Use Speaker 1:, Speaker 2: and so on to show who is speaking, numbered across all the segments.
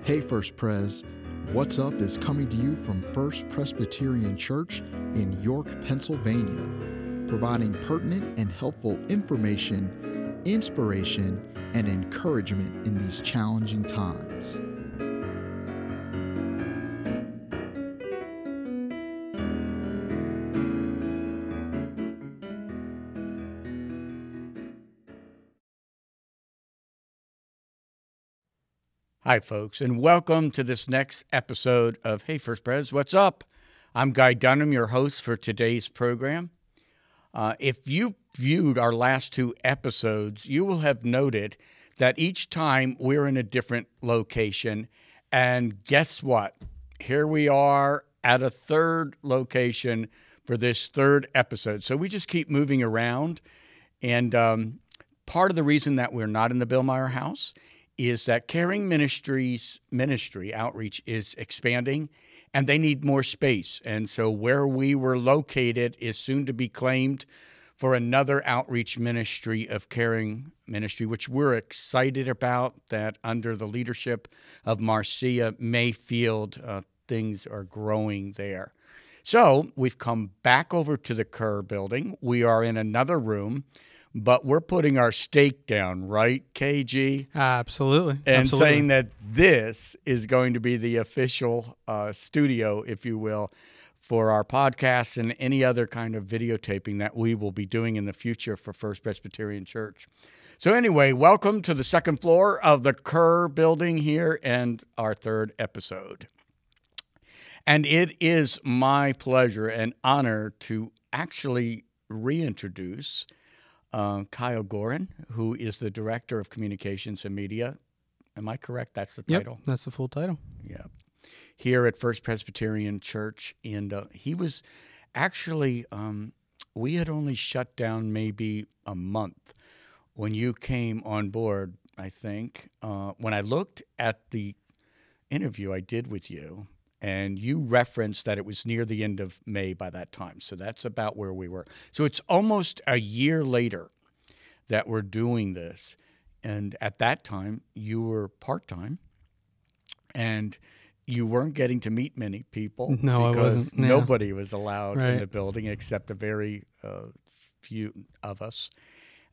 Speaker 1: Hey First Pres, What's Up is coming to you from First Presbyterian Church in York, Pennsylvania, providing pertinent and helpful information, inspiration, and encouragement in these challenging times.
Speaker 2: Hi, folks, and welcome to this next episode of Hey First Pres, What's Up? I'm Guy Dunham, your host for today's program. If you viewed our last two episodes, you will have noted that each time we're in a different location. And guess what? Here we are at a third location for this third episode. So we just keep moving around. And part of the reason that we're not in the Billmeyer house is that Caring Ministries ministry outreach is expanding, and they need more space. And so where we were located is soon to be claimed for another outreach ministry of Caring Ministry, which we're excited about, that under the leadership of Marcia Mayfield, things are growing there. So we've come back over to the Kerr building. We are in another room, but we're putting our stake down, right, KG?
Speaker 3: Absolutely.
Speaker 2: And saying that this is going to be the official studio, if you will, for our podcasts and any other kind of videotaping that we will be doing in the future for First Presbyterian Church. So anyway, welcome to the second floor of the Kerr building here and our third episode. And it is my pleasure and honor to actually reintroduce Kyle Gorin, who is the Director of Communications and Media. Am I correct? That's the title?
Speaker 3: Yep, that's the full title.
Speaker 2: Yeah. Here at First Presbyterian Church. And he was actually, we had only shut down maybe a month when you came on board, I think. When I looked at the interview I did with you, and you referenced that it was near the end of May by that time. So that's about where we were. So it's almost a year later that we're doing this. And at that time, you were part-time, and you weren't getting to meet many people.
Speaker 3: No, I wasn't.
Speaker 2: Because nobody was allowed in the building except a very few of us.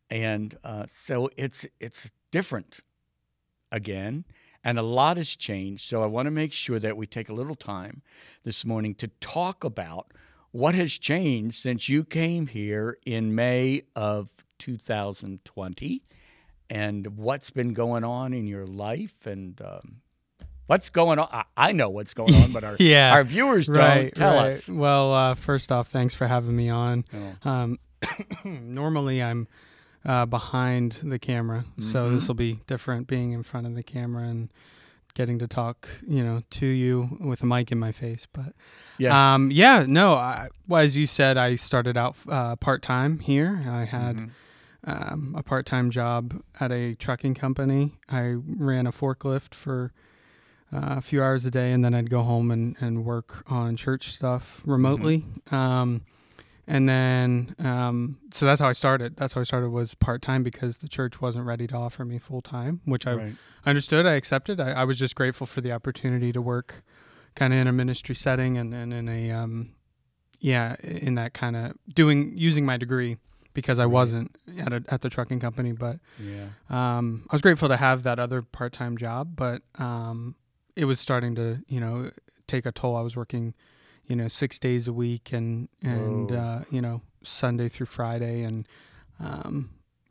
Speaker 2: And so it's different again. And a lot has changed, so I want to make sure that we take a little time this morning to talk about what has changed since you came here in May of 2020 and what's been going on in your life and what's going on. I know what's going on, but our viewers don't. Tell us.
Speaker 3: Well, first off, thanks for having me on.
Speaker 2: Oh.
Speaker 3: Normally, I'm behind the camera, so this will be different, being in front of the camera and getting to talk, to you with a mic in my face. But as you said, I started out part-time here. I had a part-time job at a trucking company. I ran a forklift for a few hours a day, and then I'd go home and work on church stuff remotely. And then, so that's how I started. That's how I started, was part-time, because the church wasn't ready to offer me full-time, which I understood. I accepted. I was just grateful for the opportunity to work kind of in a ministry setting and in a, in that kind of using my degree, because I wasn't at the trucking company. But I was grateful to have that other part-time job, but it was starting to, take a toll. I was working 6 days a week and Sunday through Friday. And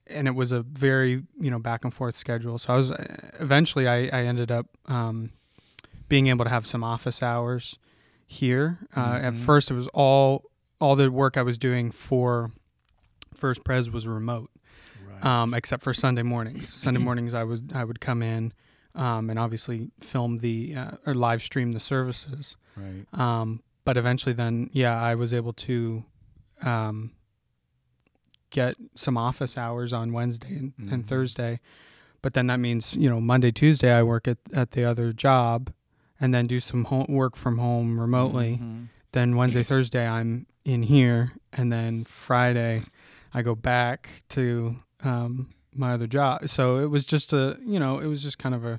Speaker 3: it was a very, back and forth schedule. So eventually I ended up being able to have some office hours here. At first it was all the work I was doing for First Pres was remote, except for Sunday mornings. Sunday mornings I would come in and obviously film or live stream the services.
Speaker 2: Right.
Speaker 3: But eventually then, I was able to get some office hours on Wednesday and Thursday. But then that means, Monday, Tuesday, I work at the other job and then do some work from home remotely. Then Wednesday, Thursday, I'm in here. And then Friday, I go back to my other job. So it was just kind of a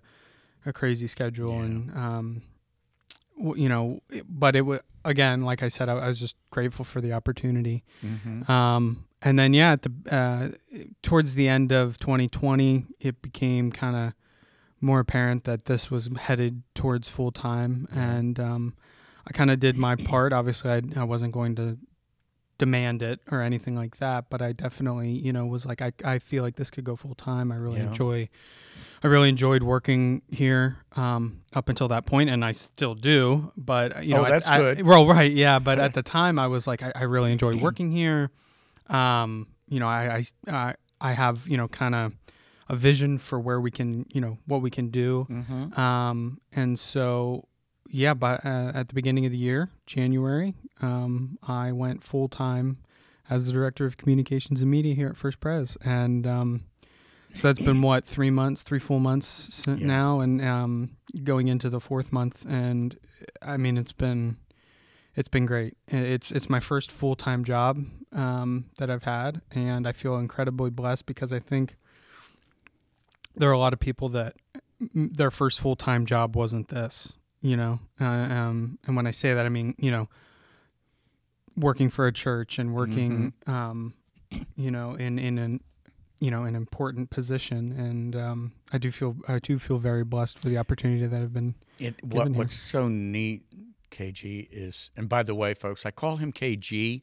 Speaker 3: a crazy schedule,
Speaker 2: Yeah.
Speaker 3: and you know, but it was, again, like I said, I was just grateful for the opportunity. And then at the towards the end of 2020, it became kind of more apparent that this was headed towards full time, and I kind of did my part. Obviously, I wasn't going to demand it or anything like that, but I definitely, you know, was like, I feel like this could go full time. I really enjoyed working here up until that point, and I still do. But you know,
Speaker 2: that's good.
Speaker 3: Well, right, yeah. But at the time, I was like, I really enjoy working here. You know, I have, you know, kind of a vision for where we can, you know, what we can do. And so, yeah. But at the beginning of the year, January, I went full time as the director of communications and media here at First Pres, and so that's been 3 full months now, and going into the 4th month, and I mean it's been great. It's my first full-time job that I've had, and I feel incredibly blessed because I think there are a lot of people that their first full-time job wasn't this, you know, and when I say that, I mean, you know, working for a church and working, you know, in an, you know, an important position, and I do feel very blessed for the opportunity that I've been given here.
Speaker 2: What's so neat, KG, is, and by the way, folks, I call him KG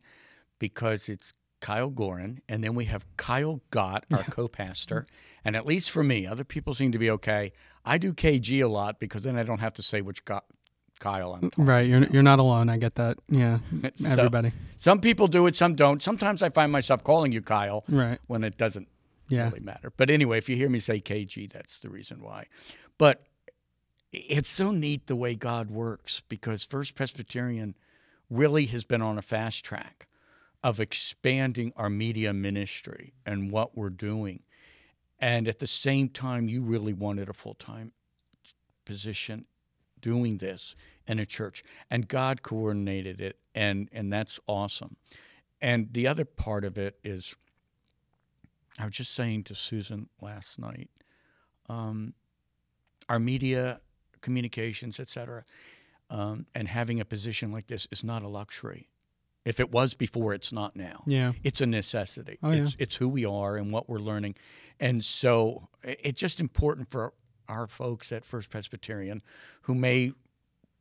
Speaker 2: because it's Kyle Gorin, and then we have Kyle Gott, our co-pastor, and at least for me, other people seem to be okay. I do KG a lot because then I don't have to say which Kyle I'm talking
Speaker 3: Right, you're not alone. I get that. Yeah, everybody.
Speaker 2: Some people do it, some don't. Sometimes I find myself calling you Kyle,
Speaker 3: right,
Speaker 2: when it doesn't really matter. But anyway, if you hear me say KG, that's the reason why. But it's so neat the way God works, because First Presbyterian really has been on a fast track of expanding our media ministry and what we're doing. And at the same time, you really wanted a full-time position doing this in a church. And God coordinated it, and that's awesome. And the other part of it is, I was just saying to Susan last night, our media, communications, et cetera, and having a position like this is not a luxury. If it was before, it's not now.
Speaker 3: Yeah.
Speaker 2: It's a necessity.
Speaker 3: Oh,
Speaker 2: it's who we are and what we're learning. And so it's just important for our folks at First Presbyterian who may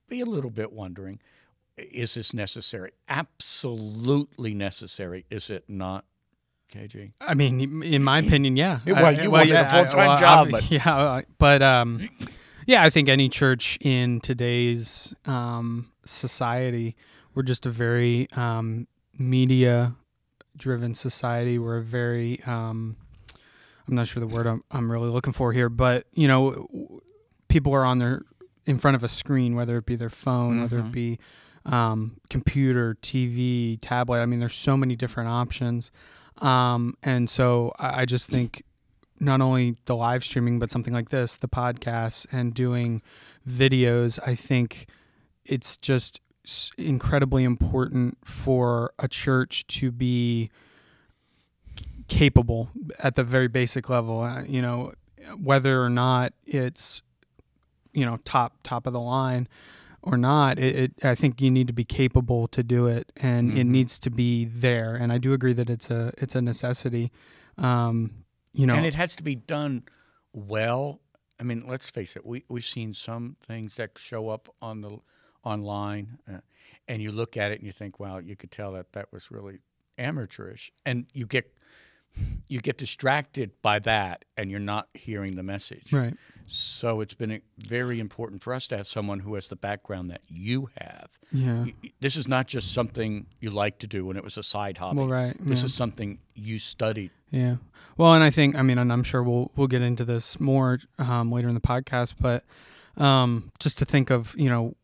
Speaker 2: be a little bit wondering, is this necessary? Absolutely necessary, is it not, KG?
Speaker 3: I mean, in my opinion, yeah.
Speaker 2: Well, you wanted a full-time job.
Speaker 3: But yeah, I think any church in today's society, we're just a very media-driven society. We're a very, I'm not sure the word I'm really looking for here, but, you know, people are in front of a screen, whether it be their phone, whether it be computer, TV, tablet. I mean, there's so many different options. And so I just think not only the live streaming, but something like this, the podcasts and doing videos, I think it's just incredibly important for a church to be capable at the very basic level, you know, whether or not it's, you know, top of the line or not, I think you need to be capable to do it, and it needs to be there. And I do agree that it's a necessity. You know,
Speaker 2: and it has to be done well. I mean, let's face it. We've seen some things that show up online, and you look at it and you think, wow, you could tell that was really amateurish, and you get distracted by that, and you're not hearing the message.
Speaker 3: Right.
Speaker 2: So it's been very important for us to have someone who has the background that you have.
Speaker 3: Yeah.
Speaker 2: This is not just something you like to do when it was a side hobby.
Speaker 3: Well, right.
Speaker 2: This is something you studied.
Speaker 3: Yeah. Well, and I think, I mean, and I'm sure we'll get into this more later in the podcast, but just to think of, you know,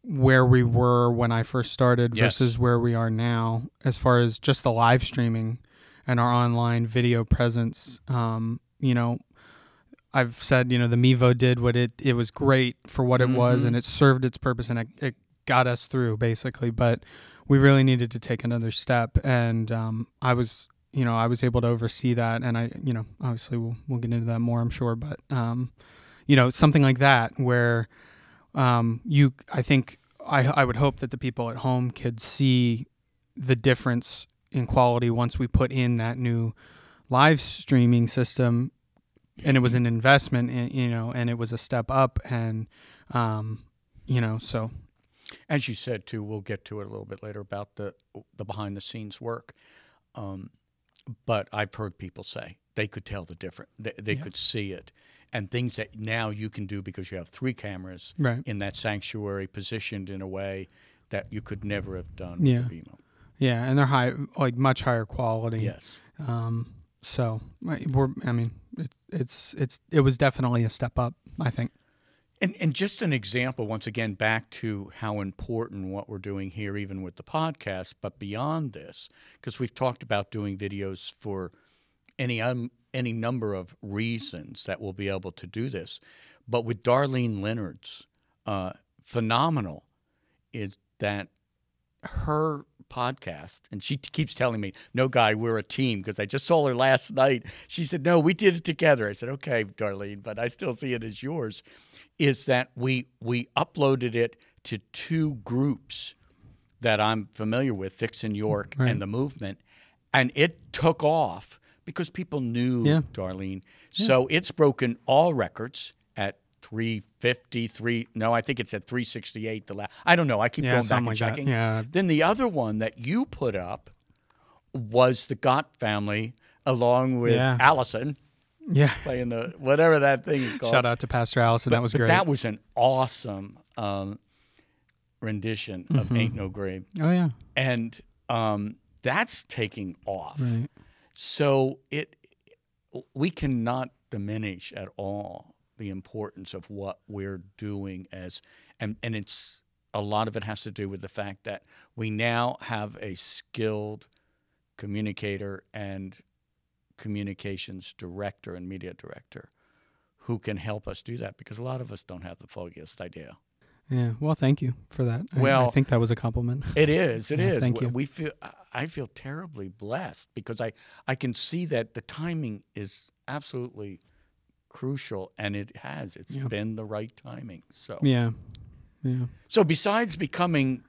Speaker 3: where we were when I first started versus where we are now, as far as just the live streaming and our online video presence. You know, I've said, you know, the Mevo did what it was great for what it was, and it served its purpose, and it got us through basically, but we really needed to take another step. And I was able to oversee that, and I, you know, obviously we'll get into that more, I'm sure, but you something like that where I think I would hope that the people at home could see the difference in quality once we put in that new live streaming system, and it was an investment, and it was a step up, and so.
Speaker 2: As you said too, we'll get to it a little bit later about the behind the scenes work. But I've heard people say they could tell the difference. They could see it, and things that now you can do because you have 3 cameras in that sanctuary positioned in a way that you could never have done with the Vimo.
Speaker 3: Yeah, and they're much higher quality.
Speaker 2: Yes.
Speaker 3: So it was definitely a step up, I think.
Speaker 2: And just an example, once again, back to how important what we're doing here, even with the podcast, but beyond this, because we've talked about doing videos for any number of reasons that we'll be able to do this. But with Darlene Leonard's phenomenal is that her podcast, and she keeps telling me, no, Guy, we're a team, because I just saw her last night. She said, no, we did it together. I said, okay, Darlene, but I still see it as yours, is that we uploaded it to 2 groups that I'm familiar with, Fix in York and The Movement, and it took off because people knew Darlene. Yeah. So it's broken all records at 353. No, I think it's at 368. I don't know. I keep going back and checking.
Speaker 3: Yeah.
Speaker 2: Then the other one that you put up was the Gott family, along with Allison.
Speaker 3: Yeah.
Speaker 2: Playing the whatever that thing is called.
Speaker 3: Shout out to Pastor Allison. That was great.
Speaker 2: That was an awesome rendition of Ain't No Grave.
Speaker 3: Oh, yeah.
Speaker 2: And that's taking off.
Speaker 3: Right.
Speaker 2: So we cannot diminish at all the importance of what we're doing and it's a lot of it has to do with the fact that we now have a skilled communicator and communications director and media director who can help us do that, because a lot of us don't have the foggiest idea.
Speaker 3: Yeah. Well, thank you for that. I think that was a compliment.
Speaker 2: It is. It is.
Speaker 3: Thank you.
Speaker 2: I feel terribly blessed because I can see that the timing is absolutely crucial, and it's been the right timing. So
Speaker 3: yeah.
Speaker 2: So besides becoming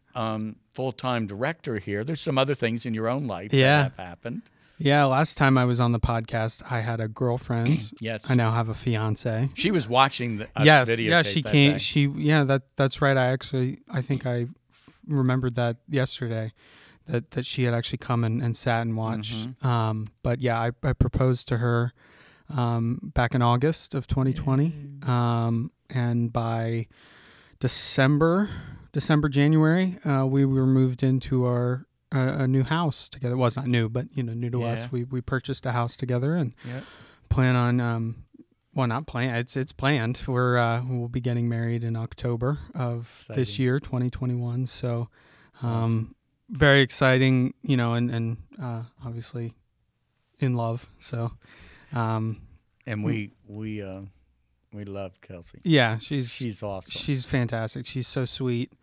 Speaker 2: full-time director here, there's some other things in your own life that have happened.
Speaker 3: Yeah, last time I was on the podcast, I had a girlfriend.
Speaker 2: Yes.
Speaker 3: I now have a fiance.
Speaker 2: She was watching us videotape.
Speaker 3: Yeah, she came. That's right. I think I remembered that yesterday, that she had actually come and sat and watched. But yeah, I proposed to her back in August of 2020, and by January, we were moved into our a new house together. Well, it's not new, but new to us. We purchased a house together and plan on not plan. It's planned. We'll be getting married in October of this year, 2021. So awesome. Very exciting, and obviously in love. So
Speaker 2: and we love Kelsey.
Speaker 3: Yeah, she's
Speaker 2: awesome.
Speaker 3: She's fantastic. She's so sweet.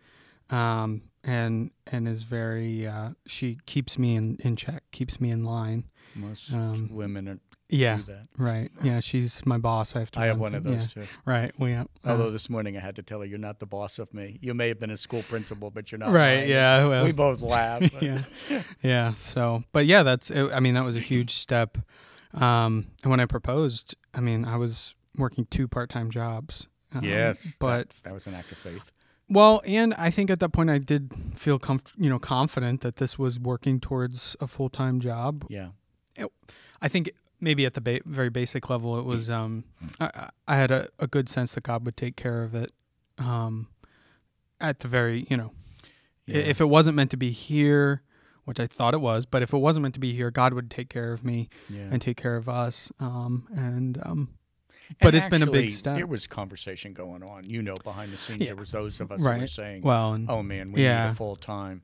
Speaker 3: And is very, she keeps me in check, keeps me in line.
Speaker 2: Most women do that.
Speaker 3: Right. Yeah, she's my boss. I
Speaker 2: have one of those too.
Speaker 3: Right.
Speaker 2: Although this morning I had to tell her, you're not the boss of me. You may have been a school principal, but you're not.
Speaker 3: Right.
Speaker 2: mine.
Speaker 3: Yeah. Well,
Speaker 2: we both laughed.
Speaker 3: Yeah. So, but yeah, that was a huge step. And when I proposed, I was working 2 part-time jobs.
Speaker 2: Yes.
Speaker 3: But
Speaker 2: that was an act of faith.
Speaker 3: Well, and I think at that point I did feel confident that this was working towards a full-time job.
Speaker 2: Yeah.
Speaker 3: I think maybe at the very basic level it was I had a good sense that God would take care of it at the very, if it wasn't meant to be here, which I thought it was, but if it wasn't meant to be here, God would take care of me and take care of us. But it's been a big step.
Speaker 2: There was conversation going on, behind the scenes. There was those of us
Speaker 3: right.
Speaker 2: who were saying, "Oh man, we need a full time."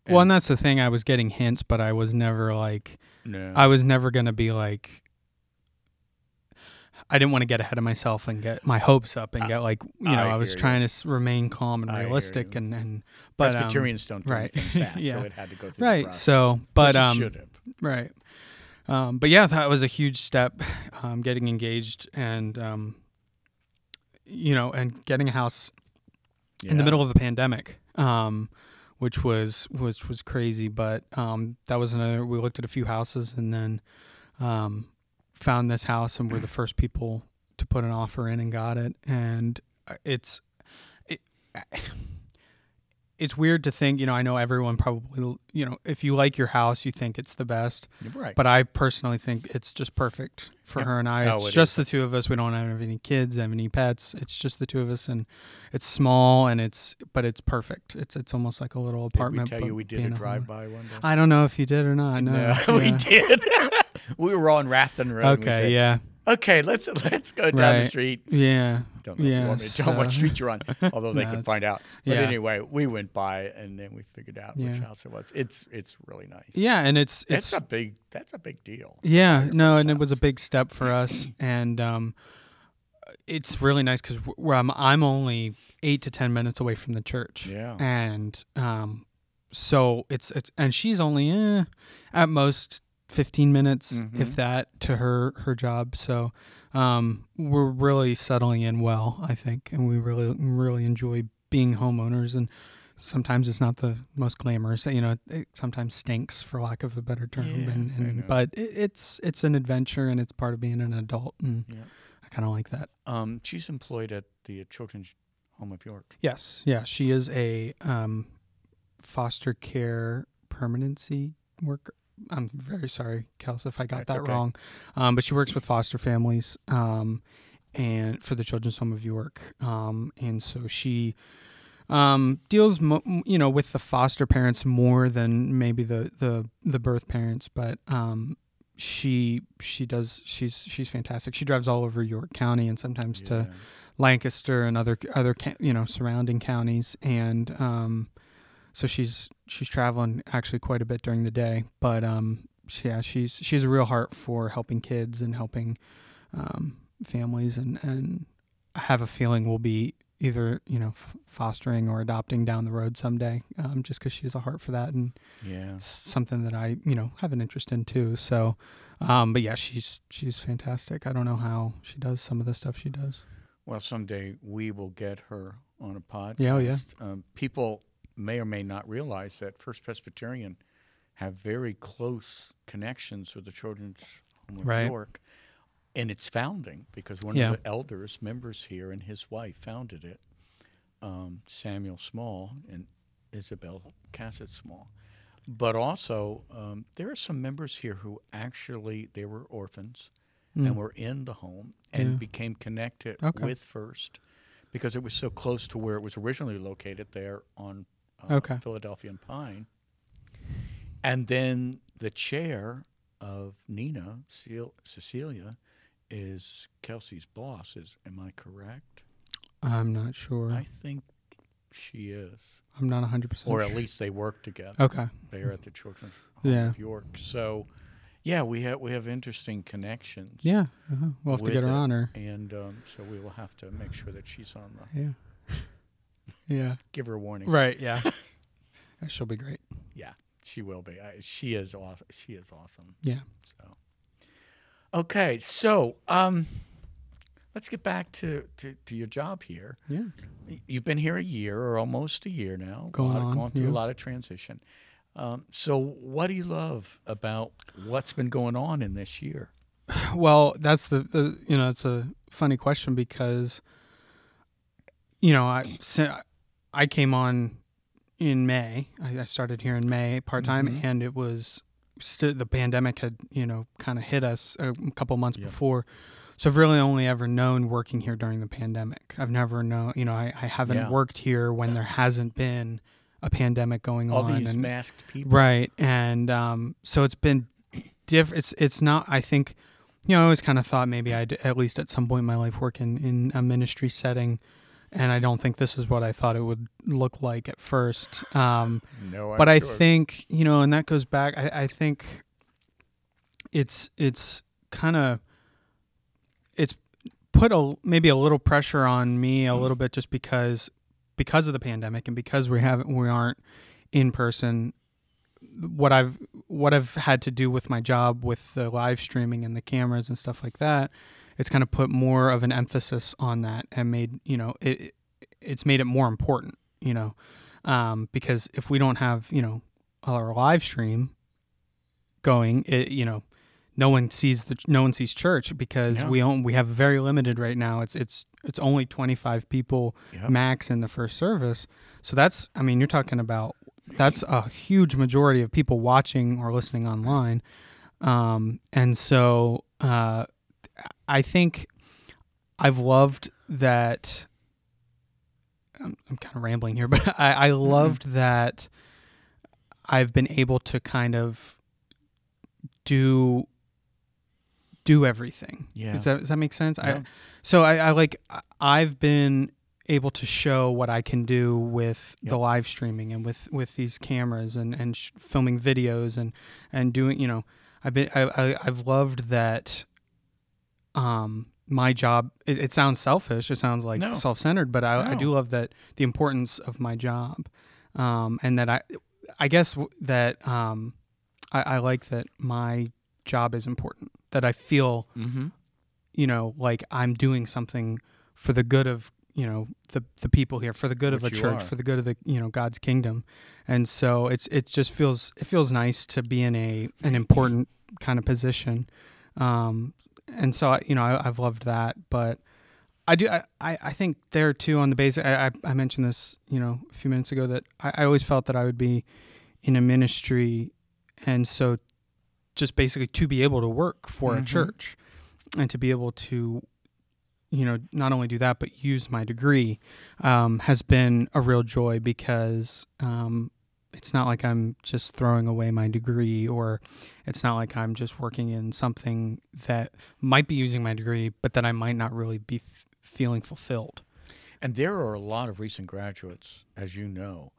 Speaker 3: Well, and that's the thing. I was getting hints, but I was never I was never going to be like. I didn't want to get ahead of myself and get my hopes up and get I was trying to remain calm and realistic but
Speaker 2: Presbyterians don't do anything fast, so it had to go through
Speaker 3: the
Speaker 2: process.
Speaker 3: So, but
Speaker 2: it should have.
Speaker 3: Right. But yeah, that was a huge step, getting engaged, and and getting a house in the
Speaker 2: Yeah.
Speaker 3: middle of a pandemic, which was crazy. But that was another. We looked at a few houses and then found this house, and we're the first people to put an offer in and got it. And it's weird to think, I know everyone probably, if you like your house, you think it's the best.
Speaker 2: You're right.
Speaker 3: But I personally think it's just perfect for her and I.
Speaker 2: Oh,
Speaker 3: It's
Speaker 2: it
Speaker 3: just
Speaker 2: is.
Speaker 3: the two of us. We don't have any kids, have any pets. It's just the two of us, and it's small, but it's perfect. It's almost like a little
Speaker 2: Did we
Speaker 3: apartment.
Speaker 2: tell
Speaker 3: but
Speaker 2: you we did
Speaker 3: being
Speaker 2: a
Speaker 3: homeowner.
Speaker 2: drive-by one day?
Speaker 3: I don't know if you did or not. No,
Speaker 2: we
Speaker 3: yeah.
Speaker 2: did. We were on Rafton Road. and we
Speaker 3: Okay,
Speaker 2: said,
Speaker 3: yeah,
Speaker 2: Okay, let's go down the
Speaker 3: Right.
Speaker 2: street.
Speaker 3: yeah,
Speaker 2: Don't know if you want me to tell them what street you're on, although they
Speaker 3: No,
Speaker 2: can
Speaker 3: it's-
Speaker 2: find out. But
Speaker 3: yeah.
Speaker 2: anyway, we went by and then we figured out which
Speaker 3: Yeah.
Speaker 2: house it was. It's really nice.
Speaker 3: yeah, and it's
Speaker 2: That's a big deal.
Speaker 3: Yeah,
Speaker 2: Your
Speaker 3: no,
Speaker 2: first
Speaker 3: and it was a
Speaker 2: house.
Speaker 3: big step for us, and it's really nice because I'm only 8 to 10 minutes away from the church.
Speaker 2: Yeah.
Speaker 3: And so it's and she's only at most 15 minutes, if that, to her job. So we're really settling in well, I think, and we really enjoy being homeowners. And sometimes it's not the most glamorous, it sometimes stinks, for lack of a better term.
Speaker 2: Yeah, I know.
Speaker 3: But it's an adventure, and it's part of being an adult, and
Speaker 2: Yeah.
Speaker 3: I kind of like that.
Speaker 2: She's employed at the Children's Home of York.
Speaker 3: Yes, yeah, she is a foster care permanency worker. I'm very sorry, Kels, if I got
Speaker 2: That's
Speaker 3: that
Speaker 2: okay.
Speaker 3: wrong. But she works with foster families and for the Children's Home of York. And so she deals, with the foster parents more than maybe the birth parents. But she's fantastic. She drives all over York County and sometimes to Lancaster and other surrounding counties. And so she's traveling actually quite a bit during the day, but she's a real heart for helping kids and helping families, and I have a feeling we'll be either fostering or adopting down the road someday, just because she has a heart for that, and something that I have an interest in too. So, but yeah, she's fantastic. I don't know how she does some of the stuff she does.
Speaker 2: Well, someday we will get her on a podcast.
Speaker 3: Yeah, oh, yeah.
Speaker 2: People may or may not realize that First Presbyterian have very close connections with the Children's Home of
Speaker 3: Right.
Speaker 2: York in its founding, because one
Speaker 3: Yeah.
Speaker 2: of the elders, members here, and his wife founded it, Samuel Small and Isabel Cassett Small. But also, there are some members here who actually, they were orphans and were in the home and
Speaker 3: Yeah.
Speaker 2: became connected
Speaker 3: Okay.
Speaker 2: with First because it was so close to where it was originally located there on
Speaker 3: Okay.
Speaker 2: Philadelphia and Pine. And then the chair of Nina, Cecilia, is Kelsey's boss. Am I correct?
Speaker 3: I'm not sure.
Speaker 2: I think she is.
Speaker 3: I'm not 100%
Speaker 2: Or
Speaker 3: sure.
Speaker 2: at least they work together.
Speaker 3: Okay.
Speaker 2: They're at the Children's Home
Speaker 3: Yeah.
Speaker 2: of York. So, yeah, we have interesting connections.
Speaker 3: Yeah. We'll have to
Speaker 2: with
Speaker 3: get her
Speaker 2: it.
Speaker 3: on her.
Speaker 2: And so we will have to make sure that she's on the.
Speaker 3: Yeah. Yeah.
Speaker 2: Give her a warning.
Speaker 3: Right. Yeah. She'll be great.
Speaker 2: Yeah, she will be. She is awesome. She is awesome.
Speaker 3: Yeah.
Speaker 2: So, okay, so let's get back to your job here.
Speaker 3: Yeah.
Speaker 2: You've been here a year or almost a year now.
Speaker 3: Going
Speaker 2: through
Speaker 3: yeah.
Speaker 2: a lot of transition. So, what do you love about what's been going on in this year?
Speaker 3: Well, that's it's a funny question because, I came on in May. I started here in May part-time, and it was the pandemic had, kind of hit us a couple months before. So I've really only ever known working here during the pandemic. I've never known, I haven't worked here when there hasn't been a pandemic going
Speaker 2: All
Speaker 3: on.
Speaker 2: these
Speaker 3: and,
Speaker 2: masked people.
Speaker 3: Right. And so it's been different. It's not, I think, I always kind of thought maybe I'd at least at some point in my life work in a ministry setting. And I don't think this is what I thought it would look like at first.
Speaker 2: No,
Speaker 3: but I
Speaker 2: sure.
Speaker 3: think, and that goes back, I think it's kind of, it's put maybe a little pressure on me a little bit just because of the pandemic and because we aren't in person. What I've had to do with my job with the live streaming and the cameras and stuff like that it's kind of put more of an emphasis on that and made, it's made it more important, because if we don't have, our live stream going, no one sees church because we have very limited right now. It's only 25 people max in the first service. So that's, you're talking about, that's a huge majority of people watching or listening online. And so, I think I've loved that. I'm kind of rambling here, but I loved that I've been able to kind of do everything. Yeah. Does that make sense? Yeah. I've been able to show what I can do with the live streaming and with these cameras and filming videos and doing, I've loved that. My job, it sounds selfish. It sounds like self-centered, but I do love that the importance of my job. And that I guess that, I like that my job is important, that I feel, like I'm doing something for the good of, the people here, for the good of a church, for the good of the, God's kingdom. And so it feels nice to be in an important kind of position. And so, I've loved that, but I think there too on the basic, I mentioned this, a few minutes ago, that I always felt that I would be in a ministry. And so just basically to be able to work for a church and to be able to, not only do that, but use my degree, has been a real joy because, it's not like I'm just throwing away my degree, or it's not like I'm just working in something that might be using my degree, but that I might not really be feeling fulfilled.
Speaker 2: And there are a lot of recent graduates, as you know,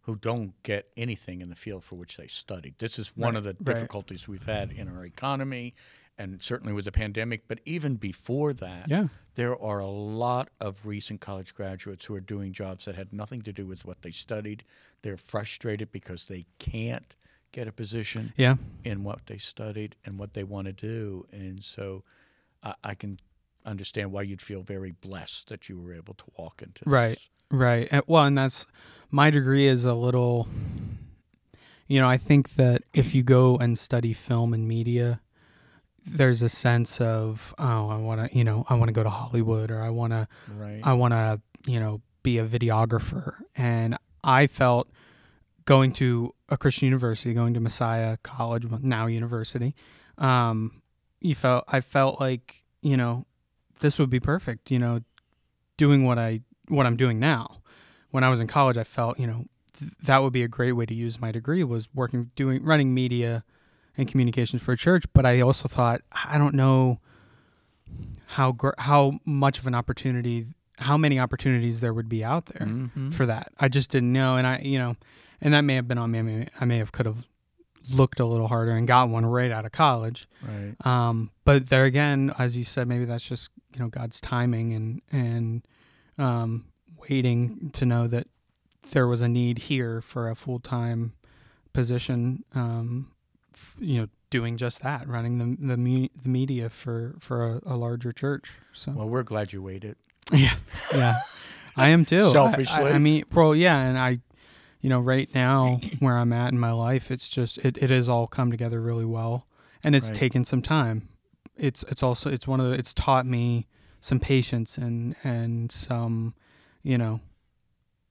Speaker 2: who don't get anything in the field for which they studied. This is one of the difficulties we've had in our economy, and certainly with the pandemic. But even before that, there are a lot of recent college graduates who are doing jobs that had nothing to do with what they studied. They're frustrated because they can't get a position in what they studied and what they want to do. And so I can understand why you'd feel very blessed that you were able to walk into this.
Speaker 3: Right. Well, and that's, my degree is a little, I think that if you go and study film and media, there's a sense of, I want to go to Hollywood, or I want to be a videographer. And I felt going to a Christian university, going to Messiah College, now university, I felt like, this would be perfect, doing what I'm doing now. When I was in college, I felt, that would be a great way to use my degree, was running media and communications for a church. But I also thought, I don't know how much of an opportunity, how many opportunities there would be out there for that. I just didn't know. And and that may have been on me. I could have looked a little harder and got one right out of college.
Speaker 2: Right.
Speaker 3: But there again, as you said, maybe that's just, God's timing and waiting to know that there was a need here for a full-time position, doing just that, running the media for a larger church. So,
Speaker 2: well, we're glad you waited.
Speaker 3: Yeah. I am too.
Speaker 2: Selfishly.
Speaker 3: And I, right now where I'm at in my life, it's just, it has all come together really well, and it's taken some time. It's taught me some patience and some,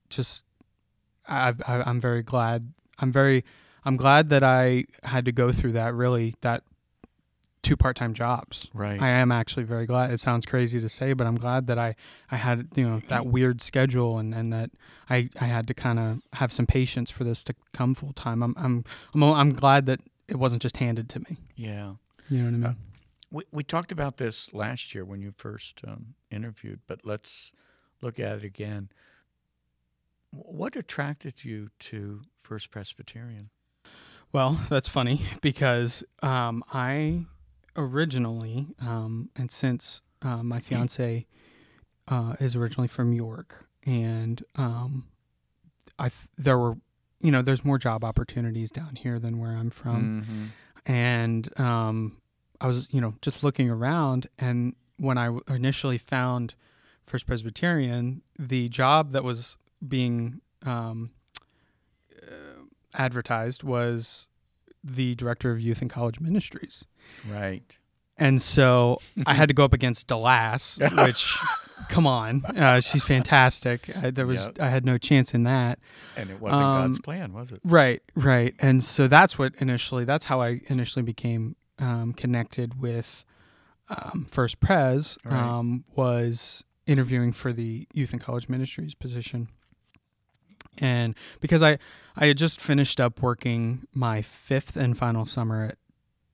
Speaker 3: just, I'm very glad. I'm glad that I had to go through that 2 part-time jobs.
Speaker 2: Right.
Speaker 3: I am actually very glad. It sounds crazy to say, but I'm glad that I had, that weird schedule and that I had to kind of have some patience for this to come full time. I'm glad that it wasn't just handed to me.
Speaker 2: Yeah.
Speaker 3: You know what I mean?
Speaker 2: We talked about this last year when you first interviewed, but let's look at it again. What attracted you to First Presbyterian?
Speaker 3: Well, that's funny because I originally, and since my fiance is originally from York, and there were, there's more job opportunities down here than where I'm from, and I was, just looking around, and when I initially found First Presbyterian, the job that was being advertised was the director of youth and college ministries.
Speaker 2: Right.
Speaker 3: And so I had to go up against Delas, which, come on, she's fantastic. I had no chance in that.
Speaker 2: And it wasn't God's plan, was it?
Speaker 3: Right. And so that's how I initially became connected with First Pres, was interviewing for the youth and college ministries position. And because I had just finished up working my 5th and final summer at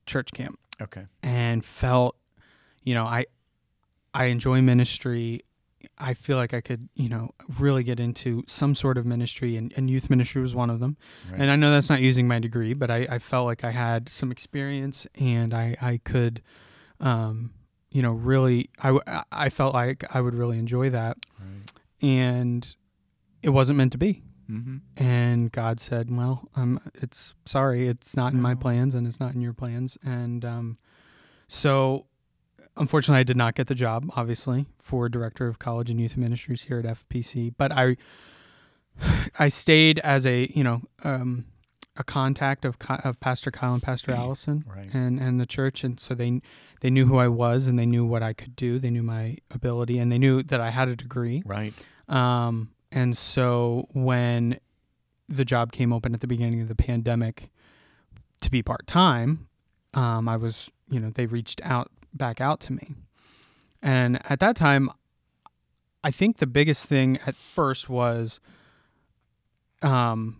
Speaker 3: church camp.
Speaker 2: Okay.
Speaker 3: And felt, I enjoy ministry. I feel like I could, really get into some sort of ministry, and youth ministry was one of them. Right. And I know that's not using my degree, but I felt like I had some experience, and I could, really, I felt like I would really enjoy that. Right. And it wasn't meant to be. Mm-hmm. And God said, well, it's not in my plans, and it's not in your plans. And so unfortunately I did not get the job, obviously, for director of college and youth ministries here at FPC, but I stayed as a contact of Pastor Kyle and Pastor Allison, right, and the church. And so they knew who I was, and they knew what I could do. They knew my ability, and they knew that I had a degree. Right. And so when the job came open at the beginning of the pandemic to be part-time, I was, they reached back out to me. And at that time, I think the biggest thing at first was I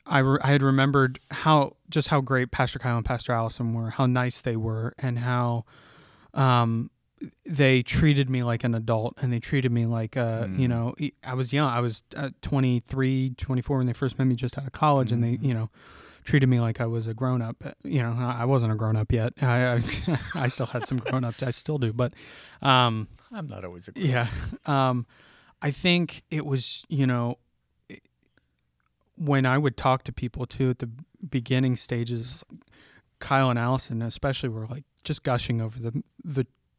Speaker 3: had remembered how great Pastor Kyle and Pastor Allison were, how nice they were, and how they treated me like an adult, and they treated me like, I was young. I was 23, 24 when they first met me just out of college, and they, treated me like I was a grown-up. I wasn't a grown-up yet. I still had some grown-up. I still do, but
Speaker 2: I'm not always a grown-up.
Speaker 3: Yeah. I think it was, when I would talk to people too at the beginning stages, Kyle and Allison especially were like just gushing over the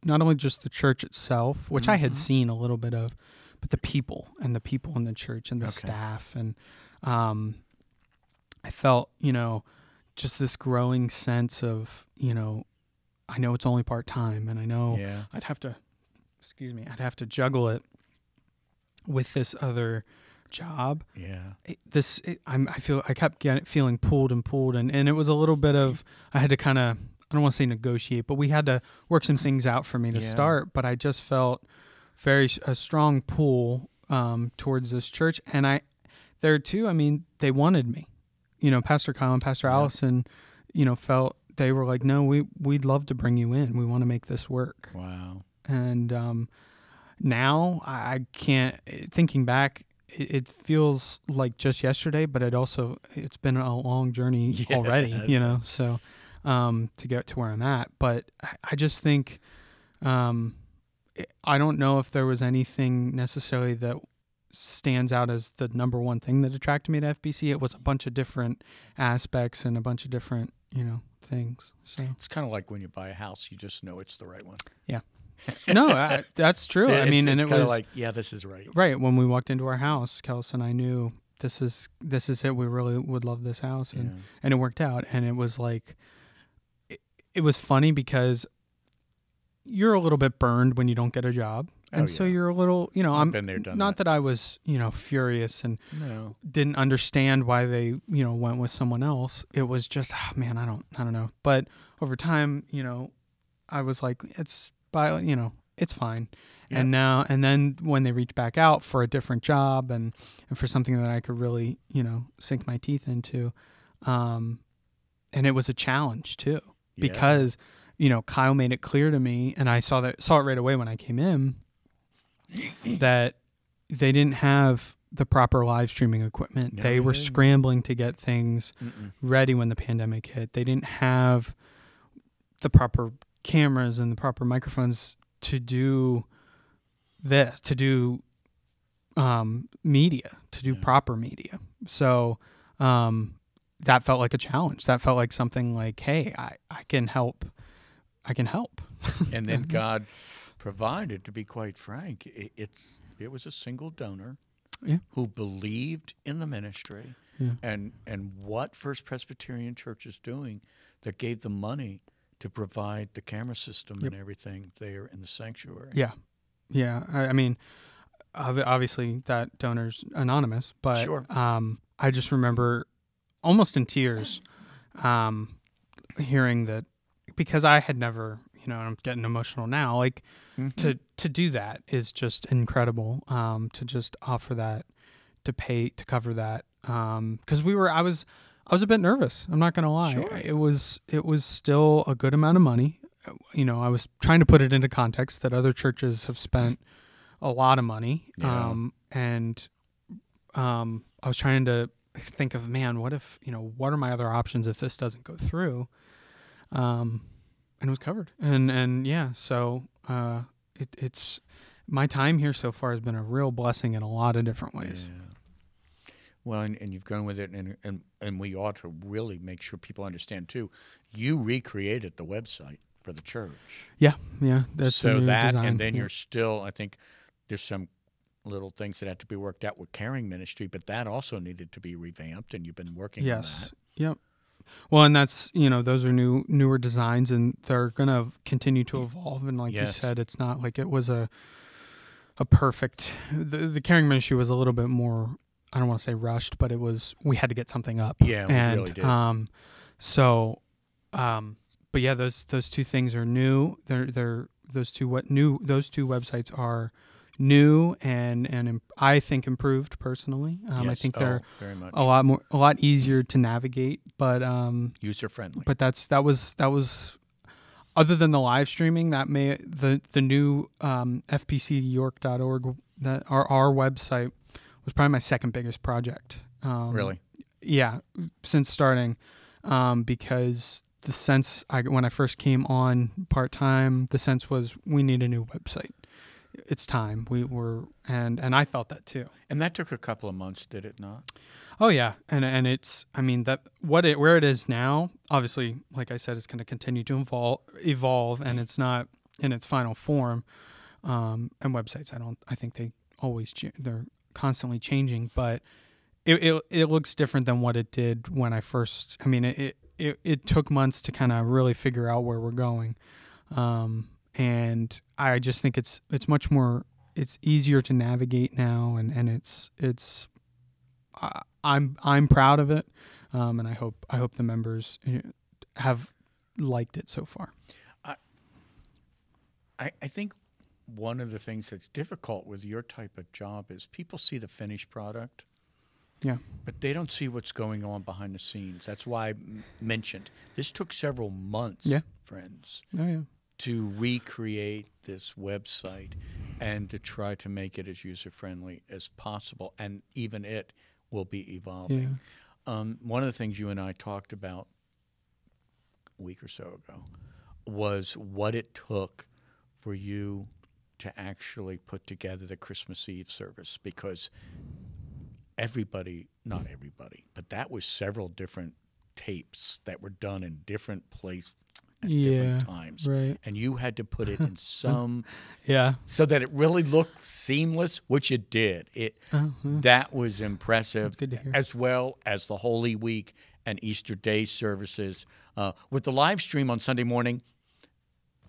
Speaker 3: not only just the church itself, which I had seen a little bit of, but the people in the church and the staff. And I felt, just this growing sense of, I know it's only part-time, and I know I'd have to juggle it with this other job. Yeah. I kept feeling pulled, and it was a little bit of, I had to kind of, I don't want to say negotiate, but we had to work some things out for me to start. But I just felt a strong pull towards this church. And there too, they wanted me. Pastor Kyle and Pastor Allison, felt, they were like, no, we'd love to bring you in. We want to make this work. Wow. And now I can't, thinking back, it feels like just yesterday, but it's been a long journey already, so to get to where I'm at. But I just think, I don't know if there was anything necessarily that stands out as the number one thing that attracted me to FBC. It was a bunch of different aspects and a bunch of different, things. So
Speaker 2: it's kind of like when you buy a house, you just know it's the right one.
Speaker 3: Yeah. No, that's true.
Speaker 2: It's kind of like, this is right.
Speaker 3: Right. When we walked into our house, Kelsey and I knew this is it. We really would love this house, and it worked out. And it was like, it was funny because you're a little bit burned when you don't get a job. And so you're a little,
Speaker 2: I've been there, done
Speaker 3: not that I was, furious and didn't understand why they, went with someone else. It was just, I don't know. But over time, I was like, it's fine. Yeah. And then when they reached back out for a different job and for something that I could really, sink my teeth into, and it was a challenge too, because, Kyle made it clear to me, and I saw it right away when I came in, that they didn't have the proper live streaming equipment. No, they were scrambling to get things ready when the pandemic hit. They didn't have the proper cameras and the proper microphones to do this, to do media, to do proper media. So that felt like a challenge. That felt like something like, hey, I can help. And
Speaker 2: then God provided, to be quite frank, it was a single donor
Speaker 3: Yeah.
Speaker 2: who believed in the ministry
Speaker 3: Yeah.
Speaker 2: and what First Presbyterian Church is doing that gave them money to provide the camera system
Speaker 3: Yep.
Speaker 2: and everything there in the sanctuary.
Speaker 3: Yeah. Yeah. I mean, obviously that donor's anonymous, but
Speaker 2: Sure.
Speaker 3: I just remember almost in tears hearing that, because I had never, and I'm getting emotional now, like
Speaker 2: Mhm.
Speaker 3: to do that is just incredible. To just offer that, to pay, to cover that. Because I was a bit nervous. I'm not going to lie.
Speaker 2: Sure.
Speaker 3: It was still a good amount of money. I was trying to put it into context that other churches have spent a lot of money.
Speaker 2: Yeah.
Speaker 3: And I was trying to think of, man, what if, what are my other options if this doesn't go through? And it was covered. And yeah, so it's my time here so far has been a real blessing in a lot of different ways.
Speaker 2: Yeah. Well, and you've gone with it, and we ought to really make sure people understand too. You recreated the website for the church.
Speaker 3: Yeah. That's
Speaker 2: so
Speaker 3: a new
Speaker 2: that,
Speaker 3: design.
Speaker 2: and then
Speaker 3: Yeah.
Speaker 2: you're still. I think there's some little things that have to be worked out with caring ministry, but that also needed to be revamped, and you've been working on
Speaker 3: Yes.
Speaker 2: that.
Speaker 3: Yep. Well, and that's, those are newer designs, and they're going to continue to evolve. And like you
Speaker 2: Yes.
Speaker 3: said, it's not like it was a perfect, the caring ministry was a little bit more, I don't want to say rushed, but we had to get something up.
Speaker 2: Yeah, we
Speaker 3: and,
Speaker 2: really did.
Speaker 3: But yeah, those two things are new. Those two websites are new and I think improved personally. I
Speaker 2: Yes.
Speaker 3: think they're
Speaker 2: very much
Speaker 3: a lot easier to navigate, but
Speaker 2: user friendly.
Speaker 3: but that was other than the live streaming, that the new fpcyork.org, that our website was probably my second biggest project.
Speaker 2: Really?
Speaker 3: Yeah, since starting, because the sense when I first came on part-time, the sense was we need a new website. It's time. And I felt that too.
Speaker 2: And that took a couple of months, did it not?
Speaker 3: Oh yeah, and it's, I mean, that where it is now, obviously, like I said, it's going to continue to evolve, and it's not in its final form. And websites, I think they always they're constantly changing, but it looks different than what it did when I first. I mean, it took months to kind of really figure out where we're going, and I just think it's much more. It's easier to navigate now, and it's. I'm proud of it, and I hope the members have liked it so far.
Speaker 2: I think one of the things that's difficult with your type of job is people see the finished product,
Speaker 3: Yeah,
Speaker 2: but they don't see what's going on behind the scenes. That's why I mentioned this took several months,
Speaker 3: Yeah.
Speaker 2: friends,
Speaker 3: oh yeah,
Speaker 2: to recreate this website and to try to make it as user-friendly as possible, and even it will be evolving. One of the things you and I talked about a week or so ago was what it took for you to actually put together the Christmas Eve service, because not everybody, but that was several different tapes that were done in different places at different times.
Speaker 3: right.
Speaker 2: And you had to put it in some
Speaker 3: Yeah,
Speaker 2: so that it really looked seamless, which it did. That was impressive.
Speaker 3: That's good to hear.
Speaker 2: As well as the Holy Week and Easter Day services. With the live stream on Sunday morning,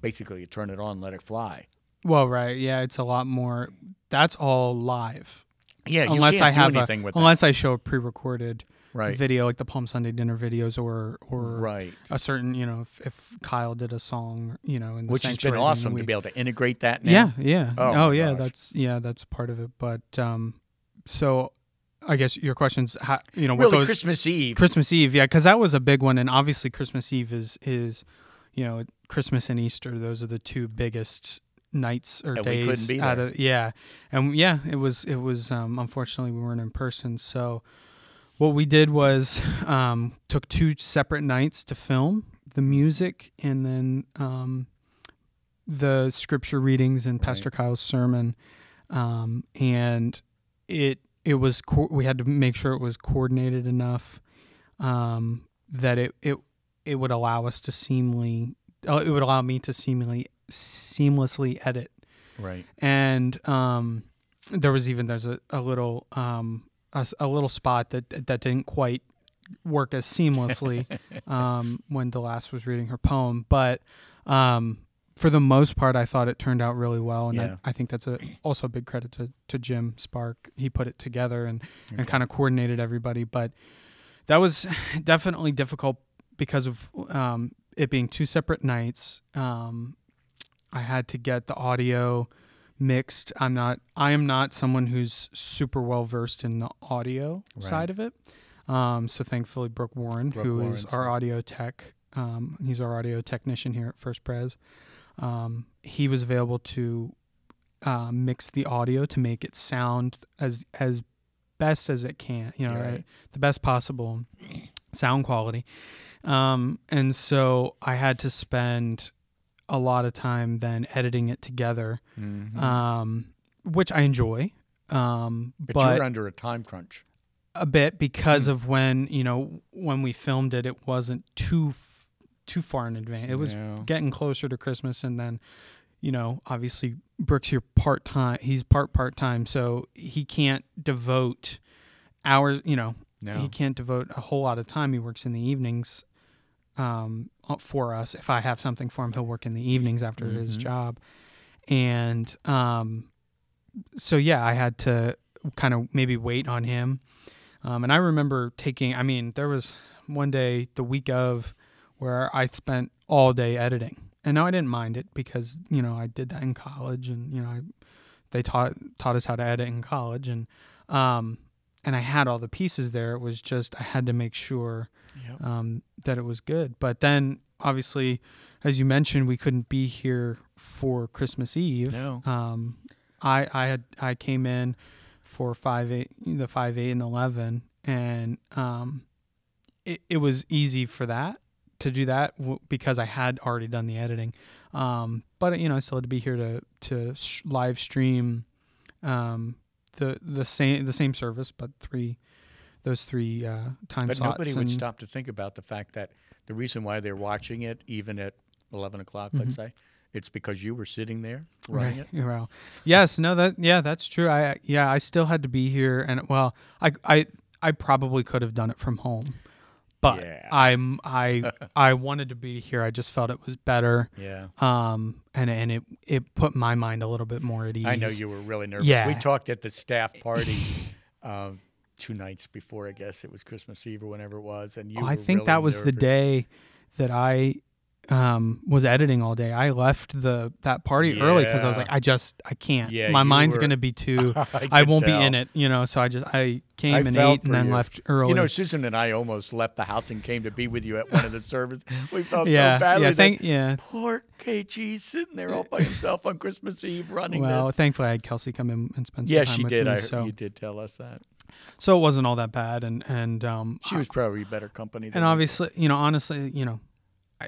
Speaker 2: basically you turn it on, let it fly.
Speaker 3: well, right, yeah, it's a lot more. That's all live.
Speaker 2: Yeah,
Speaker 3: Unless
Speaker 2: you can't
Speaker 3: I have
Speaker 2: do anything with
Speaker 3: unless I show a pre-recorded
Speaker 2: Right.
Speaker 3: video, like the Palm Sunday dinner videos, or
Speaker 2: Right.
Speaker 3: a certain, if Kyle did a song, in the
Speaker 2: Which has been
Speaker 3: sanctuary during the
Speaker 2: awesome to
Speaker 3: week.
Speaker 2: be able to integrate that now.
Speaker 3: Yeah.
Speaker 2: Oh, my
Speaker 3: yeah,
Speaker 2: gosh.
Speaker 3: that's part of it. But so I guess your question's how, what
Speaker 2: Really,
Speaker 3: goes
Speaker 2: Christmas Eve.
Speaker 3: Christmas Eve, yeah, because that was a big one, and obviously Christmas Eve is Christmas and Easter. Those are the two biggest nights or
Speaker 2: And we
Speaker 3: days
Speaker 2: couldn't be
Speaker 3: out
Speaker 2: there.
Speaker 3: of it was unfortunately we weren't in person. So what we did was took two separate nights to film the music and then the scripture readings and Pastor Kyle's sermon, and it was we had to make sure it was coordinated enough that it would allow us to seamlessly edit
Speaker 2: Right.
Speaker 3: And there's a little spot that didn't quite work as seamlessly when Delas was reading her poem, but for the most part, I thought it turned out really well, and I think that's also a big credit to Jim Spark. He put it together and kind of coordinated everybody, but that was definitely difficult because of it being 2 separate nights. I had to get the audio mixed. I am not someone who's super well versed in the audio side of it. So thankfully, Brooke Warren, who is our audio tech, he's our audio technician here at First Pres. He was available to mix the audio to make it sound as best as it can, the best possible sound quality. And so I had to spend a lot of time then editing it together, which I enjoy.
Speaker 2: But you're under a time crunch.
Speaker 3: A bit because of when we filmed it, it wasn't too far in advance. It was getting closer to Christmas, and then, obviously Brooks here part-time. He's part-time, so he can't devote hours, he can't devote a whole lot of time. He works in the evenings for us. If I have something for him, he'll work in the evenings after his job. And so, I had to kind of maybe wait on him. And I remember there was one day the week of where I spent all day editing. And now I didn't mind it because, I did that in college, and, they taught us how to edit in college, and I had all the pieces there. It was just, I had to make sure that it was good. But then obviously, as you mentioned, we couldn't be here for Christmas Eve.
Speaker 2: No.
Speaker 3: I came in for 5/8, the 5/8 and 11, and it was easy for that to do that because I had already done the editing. But I still had to be here to live stream the same service, but those three time slots. But
Speaker 2: nobody would stop to think about the fact that the reason why they're watching it, even at 11 o'clock, let's say, it's because you were sitting there running it.
Speaker 3: Well, yes, no, that's true. I still had to be here, and I probably could have done it from home, but I wanted to be here. I just felt it was better.
Speaker 2: Yeah.
Speaker 3: And it put my mind a little bit more at ease.
Speaker 2: I know you were really nervous.
Speaker 3: Yeah.
Speaker 2: We talked at the staff party 2 nights before, I guess it was Christmas Eve or whenever it was, and
Speaker 3: I think that was the day that I was editing all day. I left that party early because I was like, I can't.
Speaker 2: Yeah,
Speaker 3: my mind's going to be too. I won't be in it, So I came and ate and then left early.
Speaker 2: Susan and I almost left the house and came to be with you at one of the services. We felt so badly. Poor KG sitting there all by himself on Christmas Eve running this.
Speaker 3: Well, thankfully I had Kelsey come in and spend some time with me.
Speaker 2: Yeah, she did. You did tell us that.
Speaker 3: So it wasn't all that bad, and
Speaker 2: she was probably better company.
Speaker 3: And obviously, honestly,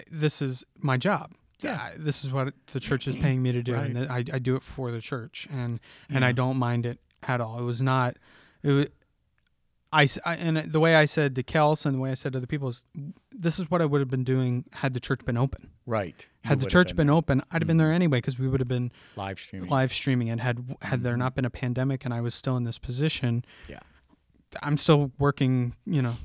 Speaker 3: this is my job. Yeah, this is what the church is paying me to do, and I do it for the church, and I don't mind it at all. It was not. It was. And the way I said to Kels and the way I said to other people is, this is what I would have been doing had the church been open.
Speaker 2: Right.
Speaker 3: Had the church been open, I'd have been there anyway because we would have been
Speaker 2: live streaming.
Speaker 3: And had there not been a pandemic and I was still in this position,
Speaker 2: yeah,
Speaker 3: I'm still working,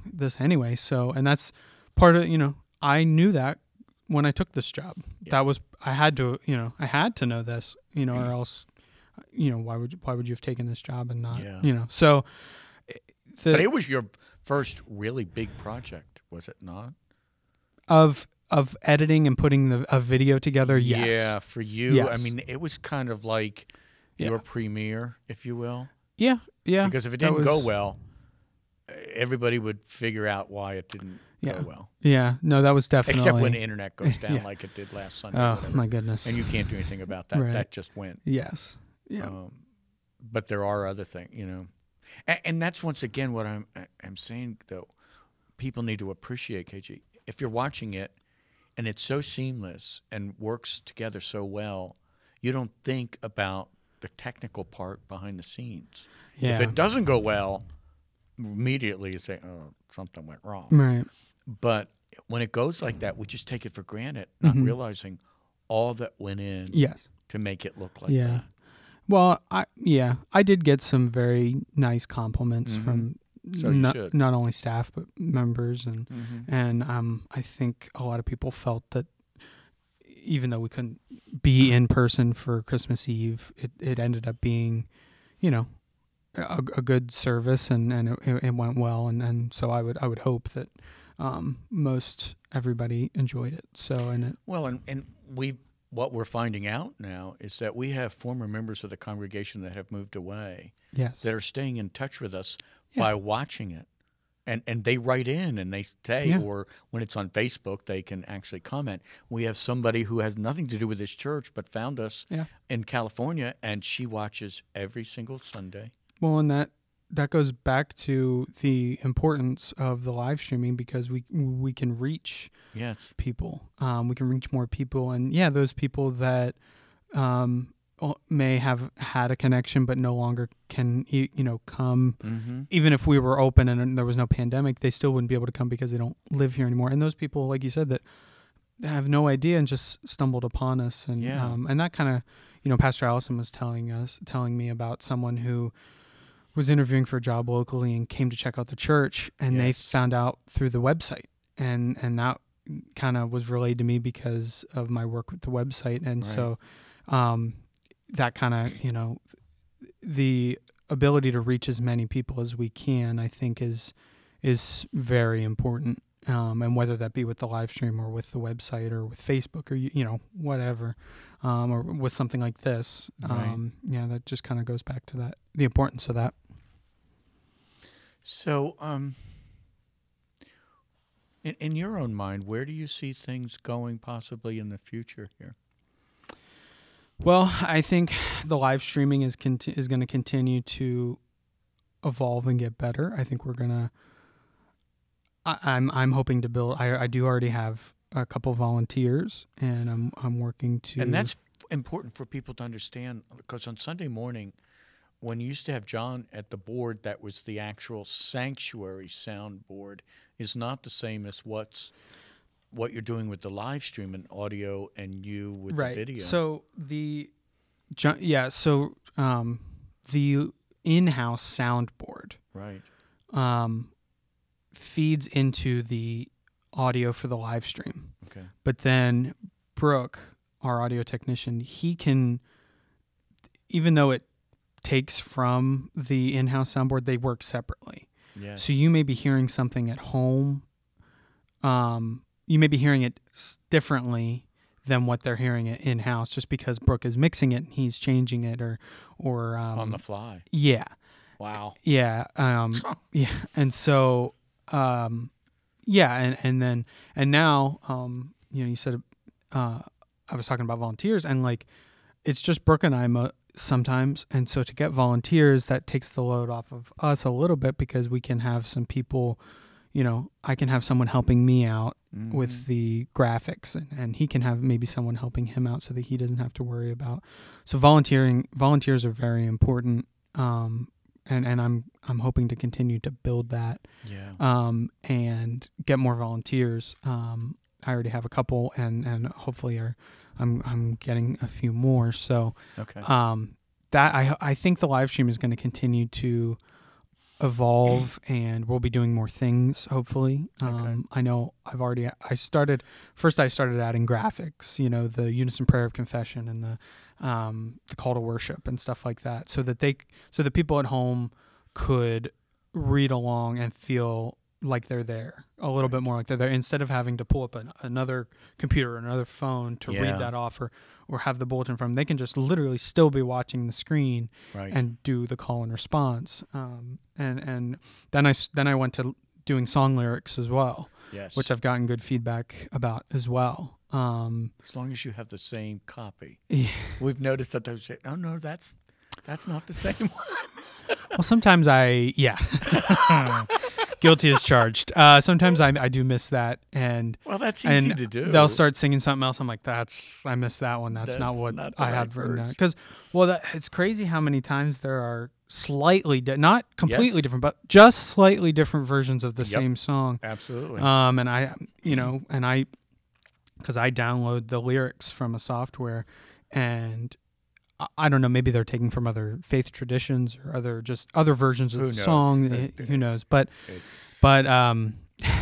Speaker 3: this anyway. So, and that's part of, I knew that when I took this job. Yeah. That was, I had to know this, or else, why would you have taken this job and not, so.
Speaker 2: But it was your first really big project, was it not?
Speaker 3: Of editing and putting a video together, yes.
Speaker 2: Yeah, for you. Yes. I mean, it was kind of like your premiere, if you will.
Speaker 3: Yeah.
Speaker 2: Because if it didn't go well, everybody would figure out why it didn't go well.
Speaker 3: Yeah, no, that was definitely...
Speaker 2: Except when the internet goes down like it did last Sunday.
Speaker 3: Oh, my goodness.
Speaker 2: And you can't do anything about that. Right. That just went.
Speaker 3: Yes. Yeah.
Speaker 2: But there are other things, And that's once again what I'm saying, though. People need to appreciate, KG. If you're watching it and it's so seamless and works together so well, you don't think about the technical part behind the scenes.
Speaker 3: Yeah.
Speaker 2: If it doesn't go well, immediately you say, oh, something went wrong.
Speaker 3: Right.
Speaker 2: But when it goes like that, we just take it for granted, not realizing all that went in.
Speaker 3: Yes.
Speaker 2: to make it look like
Speaker 3: Yeah.
Speaker 2: that.
Speaker 3: Well, I did get some very nice compliments from
Speaker 2: So you should.
Speaker 3: not only staff but members, and
Speaker 2: Mm-hmm.
Speaker 3: I think a lot of people felt that even though we couldn't be in person for Christmas Eve, it ended up being, you know, a good service, and it went well, and so I would hope that most everybody enjoyed it. So
Speaker 2: Well, and what we're finding out now is that we have former members of the congregation that have moved away
Speaker 3: yes,
Speaker 2: that are staying in touch with us
Speaker 3: Yeah.
Speaker 2: by watching it. And they write in and they say,
Speaker 3: Yeah.
Speaker 2: or when it's on Facebook, they can actually comment. We have somebody who has nothing to do with this church but found us
Speaker 3: Yeah.
Speaker 2: in California, and she watches every single Sunday.
Speaker 3: well, and that goes back to the importance of the live streaming, because we can reach
Speaker 2: Yes.
Speaker 3: people. We can reach more people, and those people that may have had a connection but no longer can come.
Speaker 2: Mm-hmm.
Speaker 3: Even if we were open and there was no pandemic, they still wouldn't be able to come because they don't live here anymore. And those people, like you said, that have no idea and just stumbled upon us, and and that kind of, Pastor Allison was telling me about someone who was interviewing for a job locally and came to check out the church, and they
Speaker 2: Yes.
Speaker 3: found out through the website, and that kind of was relayed to me because of my work with the website. And so that kind of, the ability to reach as many people as we can, I think is very important. And whether that be with the live stream or with the website or with Facebook or, whatever, or with something like this,
Speaker 2: Right.
Speaker 3: that just kind of goes back to that, the importance of that.
Speaker 2: So, in your own mind, where do you see things going possibly in the future here?
Speaker 3: Well, I think the live streaming is going to continue to evolve and get better. I think we're gonna. I'm hoping to build. I do already have a couple volunteers, and I'm working to.
Speaker 2: And that's important for people to understand, because on Sunday morning, when you used to have John at the board, that was the actual sanctuary sound board, is not the same as what you're doing with the live stream and audio, and you with the video.
Speaker 3: So the in-house soundboard
Speaker 2: Right.
Speaker 3: feeds into the audio for the live stream.
Speaker 2: Okay.
Speaker 3: But then Brooke, our audio technician, he can, even though it takes from the in-house soundboard, they work separately.
Speaker 2: Yes.
Speaker 3: So you may be hearing something at home. You may be hearing it differently than what they're hearing it in-house, just because Brooke is mixing it and he's changing it, or
Speaker 2: on the fly.
Speaker 3: Yeah.
Speaker 2: Wow.
Speaker 3: Yeah. Yeah. And so, and now, you said, I was talking about volunteers, and like, it's just Brooke and I sometimes. And so to get volunteers, that takes the load off of us a little bit, because we can have some people, I can have someone helping me out with the graphics, and he can have maybe someone helping him out so that he doesn't have to worry about. So volunteers are very important. And I'm hoping to continue to build that.
Speaker 2: Yeah.
Speaker 3: And get more volunteers. I already have a couple, and hopefully I'm getting a few more. So,
Speaker 2: Okay.
Speaker 3: that I think the live stream is going to continue to evolve, and we'll be doing more things, hopefully.
Speaker 2: Okay.
Speaker 3: I know I started adding graphics, the unison prayer of confession and the call to worship and stuff like that, so that people at home could read along and feel like they're there, a little bit more like they're there, instead of having to pull up another computer or another phone to read that off, or have the bulletin from. They can just literally still be watching the screen and do the call and response. And then I went to doing song lyrics as well,
Speaker 2: Yes.
Speaker 3: which I've gotten good feedback about as well.
Speaker 2: As long as you have the same copy.
Speaker 3: Yeah.
Speaker 2: We've noticed that those say, oh no, that's not the same one.
Speaker 3: Well, sometimes guilty as charged. Sometimes I do miss that, and
Speaker 2: Well, that's easy to do.
Speaker 3: they'll start singing something else. I'm like, I missed that one. That's not what
Speaker 2: not the
Speaker 3: I
Speaker 2: right
Speaker 3: have written down.
Speaker 2: verse.
Speaker 3: Because, it's crazy how many times there are slightly, not completely
Speaker 2: Yes.
Speaker 3: different, but just slightly different versions of the same song.
Speaker 2: Absolutely.
Speaker 3: And I, because I download the lyrics from a software, and I don't know, maybe they're taking from other faith traditions or other versions of the song. Who knows? But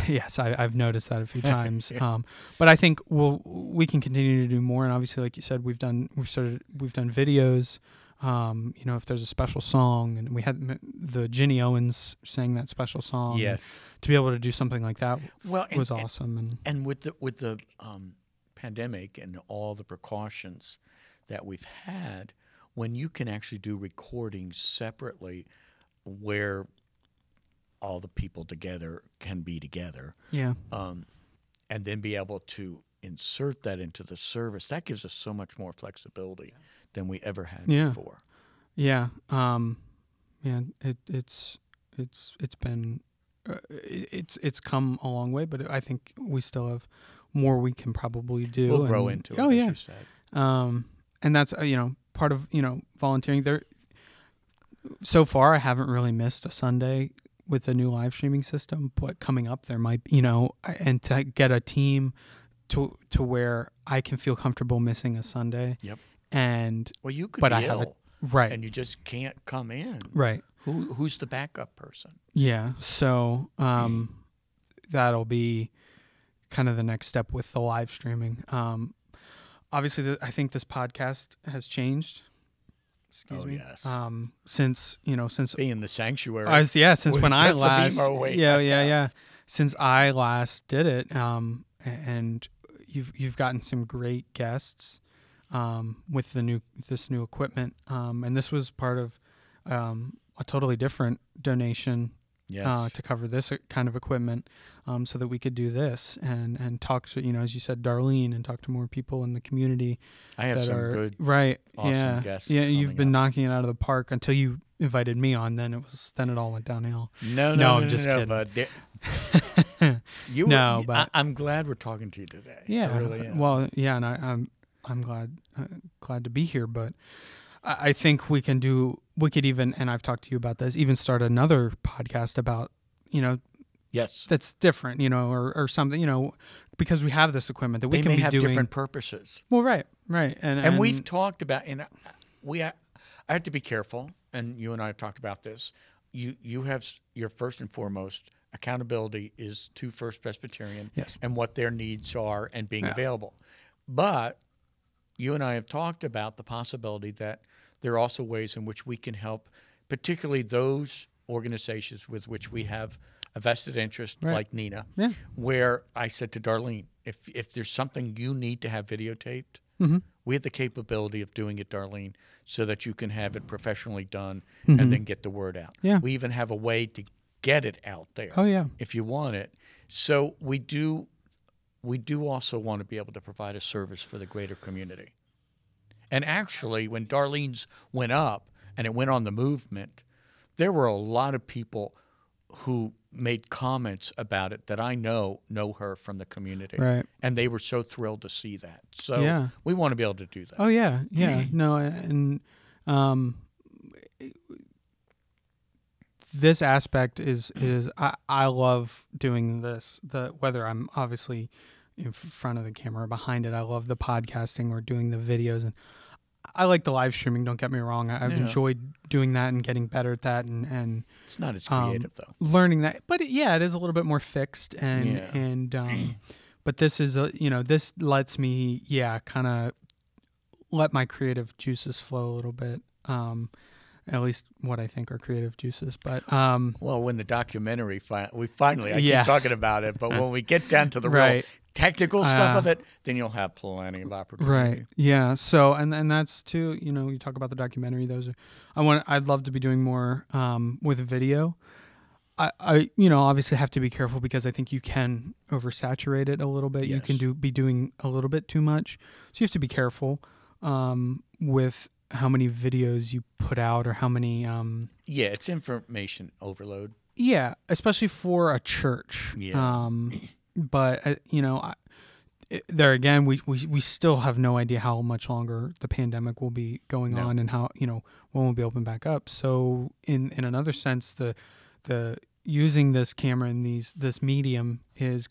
Speaker 3: yes, I've noticed that a few times. But I think we can continue to do more. And obviously, like you said, we've done videos. If there's a special song, and we had the Ginny Owens sang that special song.
Speaker 2: Yes,
Speaker 3: to be able to do something like that was awesome.
Speaker 2: And with the pandemic and all the precautions that we've had, when you can actually do recordings separately where all the people together can be together, and then be able to insert that into the service, that gives us so much more flexibility than we ever had before.
Speaker 3: Yeah. It's been it's come a long way, but I think we still have more we can probably do.
Speaker 2: We'll grow into it, as you said.
Speaker 3: And that's part of volunteering there. So far, I haven't really missed a Sunday with the new live streaming system, but coming up there might and to get a team to where I can feel comfortable missing a Sunday.
Speaker 2: Yep.
Speaker 3: And
Speaker 2: you could
Speaker 3: but
Speaker 2: be
Speaker 3: I have
Speaker 2: ill,
Speaker 3: right,
Speaker 2: and you just can't come in.
Speaker 3: Right.
Speaker 2: Who's the backup person?
Speaker 3: Yeah. So that'll be kind of the next step with the live streaming. Obviously, I think this podcast has changed. Excuse me.
Speaker 2: Yes.
Speaker 3: Since
Speaker 2: being the sanctuary.
Speaker 3: Since when I last. Since I last did it, and you've gotten some great guests with this new equipment, and this was part of a totally different donation.
Speaker 2: Yes.
Speaker 3: To cover this kind of equipment, so that we could do this and talk to, as you said, Darlene, and talk to more people in the community.
Speaker 2: I have some good, awesome guests.
Speaker 3: Yeah, you've been knocking it out of the park until you invited me on. Then it all went downhill.
Speaker 2: No,
Speaker 3: I'm just kidding.
Speaker 2: But I'm glad we're talking to you today.
Speaker 3: Yeah,
Speaker 2: I really am.
Speaker 3: Well, yeah, and I'm glad to be here, but I think we could even, and I've talked to you about this, even start another podcast about,
Speaker 2: yes,
Speaker 3: that's different, or something, because we have this equipment that we can be doing. They may have different
Speaker 2: purposes.
Speaker 3: Well, right. And
Speaker 2: we've talked about, and I have to be careful, and you and I have talked about this. You have your first and foremost accountability is to First Presbyterian,
Speaker 3: yes,
Speaker 2: and what their needs are and being available. But you and I have talked about the possibility that there are also ways in which we can help, particularly those organizations with which we have a vested interest, like Nina, where I said to Darlene, if there's something you need to have videotaped, we have the capability of doing it, Darlene, so that you can have it professionally done and then get the word out.
Speaker 3: Yeah.
Speaker 2: We even have a way to get it out there if you want it. So we do also want to be able to provide a service for the greater community. And actually, when Darlene's went up and it went on the movement, there were a lot of people who made comments about it that I know her from the community.
Speaker 3: Right.
Speaker 2: And they were so thrilled to see that. So we want to be able to do that.
Speaker 3: Oh, yeah. Yeah. No, and this aspect is I love doing this. Whether I'm obviously in front of the camera or behind it, I love the podcasting or doing the videos, and I like the live streaming. Don't get me wrong. I've enjoyed doing that and getting better at that, and
Speaker 2: it's not as creative though.
Speaker 3: Learning that, but it is a little bit more fixed, and but this is this lets me kind of let my creative juices flow a little bit. At least what I think are creative juices. But
Speaker 2: well, when the documentary I keep talking about it, but when we get down to the real technical stuff of it, then you'll have plenty of opportunity.
Speaker 3: Right. Yeah. So and that's too. You talk about the documentary. I'd love to be doing more with video. I obviously have to be careful because I think you can oversaturate it a little bit. Yes. You can be doing a little bit too much, so you have to be careful with how many videos you put out or how many
Speaker 2: it's information overload.
Speaker 3: Yeah, especially for a church. But there again, we still have no idea how much longer the pandemic will be going on and how when we'll be open back up. So in another sense, the using this camera and this medium is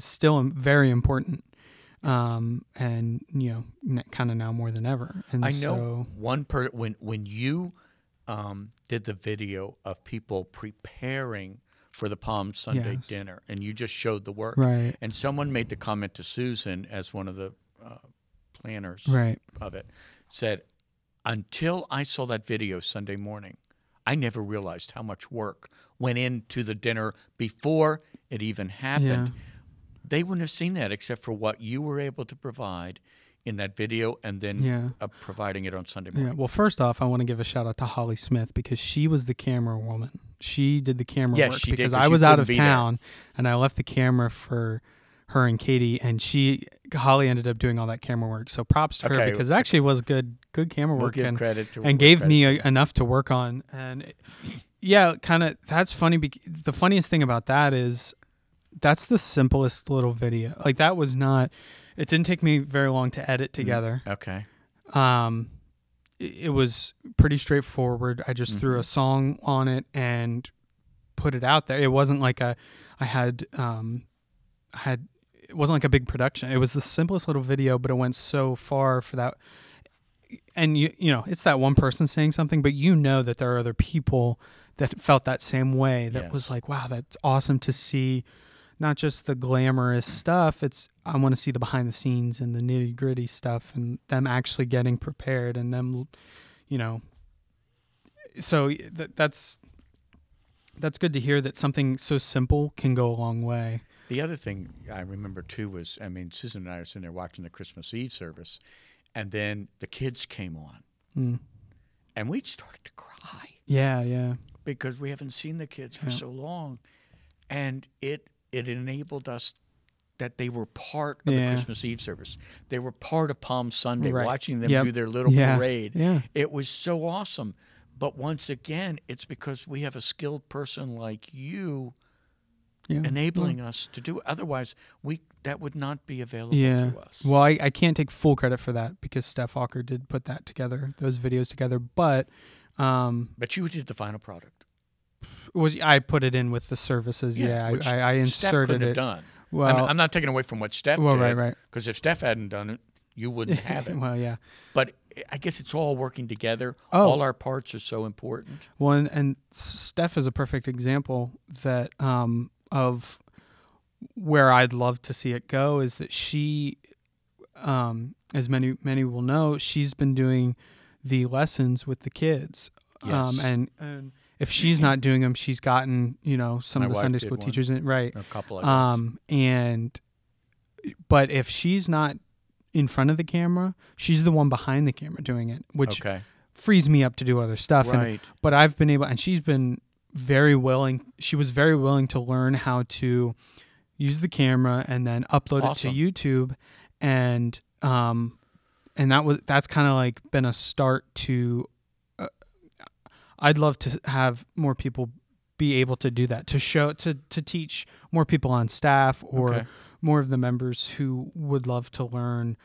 Speaker 3: still very important. and kind of now more than ever. And
Speaker 2: I know when you did the video of people preparing for the Palm Sunday
Speaker 3: Yes.
Speaker 2: dinner, and you just showed the work,
Speaker 3: Right.
Speaker 2: and someone made the comment to Susan as one of the planners
Speaker 3: Right.
Speaker 2: of it, said, until I saw that video Sunday morning, I never realized how much work went into the dinner before it even happened.
Speaker 3: Yeah.
Speaker 2: They wouldn't have seen that except for what you were able to provide in that video and then providing it on Sunday morning.
Speaker 3: Yeah. Well, first off, I want to give a shout out to Holly Smith because she was the camera woman. She did the camera
Speaker 2: Yes,
Speaker 3: work
Speaker 2: she did,
Speaker 3: because
Speaker 2: 'cause
Speaker 3: I
Speaker 2: you
Speaker 3: was out
Speaker 2: couldn't
Speaker 3: of
Speaker 2: be
Speaker 3: town and I left the camera for her and Katie, and Holly ended up doing all that camera work. So props to her because it actually was good camera
Speaker 2: We'll
Speaker 3: work
Speaker 2: give
Speaker 3: and
Speaker 2: credit to
Speaker 3: and gave me enough to work on. And kind of that's funny. The funniest thing about that is that's the simplest little video. Like that was not. It didn't take me very long to edit together.
Speaker 2: Okay.
Speaker 3: It was pretty straightforward. I just threw a song on it and put it out there. It wasn't like it wasn't like a big production. It was the simplest little video, but it went so far for that. And it's that one person saying something, but that there are other people that felt that same way. That was like, wow, that's awesome to see. Not just the glamorous stuff. I want to see the behind the scenes and the nitty gritty stuff and them actually getting prepared and them, so that's good to hear that something so simple can go a long way.
Speaker 2: The other thing I remember too was, Susan and I were sitting there watching the Christmas Eve service, and then the kids came on, and we started to cry.
Speaker 3: Yeah.
Speaker 2: Because we haven't seen the kids for so long, and it enabled us that they were part of the Christmas Eve service. They were part of Palm Sunday, watching them do their little parade.
Speaker 3: Yeah.
Speaker 2: It was so awesome. But once again, it's because we have a skilled person like you enabling us to do it. Otherwise, that would not be available to us.
Speaker 3: Well, I can't take full credit for that because Steph Walker did put that together, those videos together. But
Speaker 2: you did the final product.
Speaker 3: I put it in with the services. I inserted
Speaker 2: Steph couldn't
Speaker 3: it.
Speaker 2: Have done.
Speaker 3: Well,
Speaker 2: I'm not taking away from what Steph did.
Speaker 3: Right.
Speaker 2: Because if Steph hadn't done it, you wouldn't have it.
Speaker 3: Well, yeah.
Speaker 2: But I guess it's all working together. All our parts are so important.
Speaker 3: Well, and Steph is a perfect example that of where I'd love to see it go. Is that she, as many will know, she's been doing the lessons with the kids.
Speaker 2: Yes.
Speaker 3: And if she's not doing them, she's gotten some of the Sunday school teachers in, right.
Speaker 2: A couple of
Speaker 3: but if she's not in front of the camera, she's the one behind the camera doing it, which frees me up to do other stuff.
Speaker 2: Right.
Speaker 3: But I've been able, and she's been very willing. She was very willing to learn how to use the camera and then upload it to YouTube, and that's kind of like been a start to. I'd love to have more people be able to do that, to teach more people on staff or more of the members who would love to learn.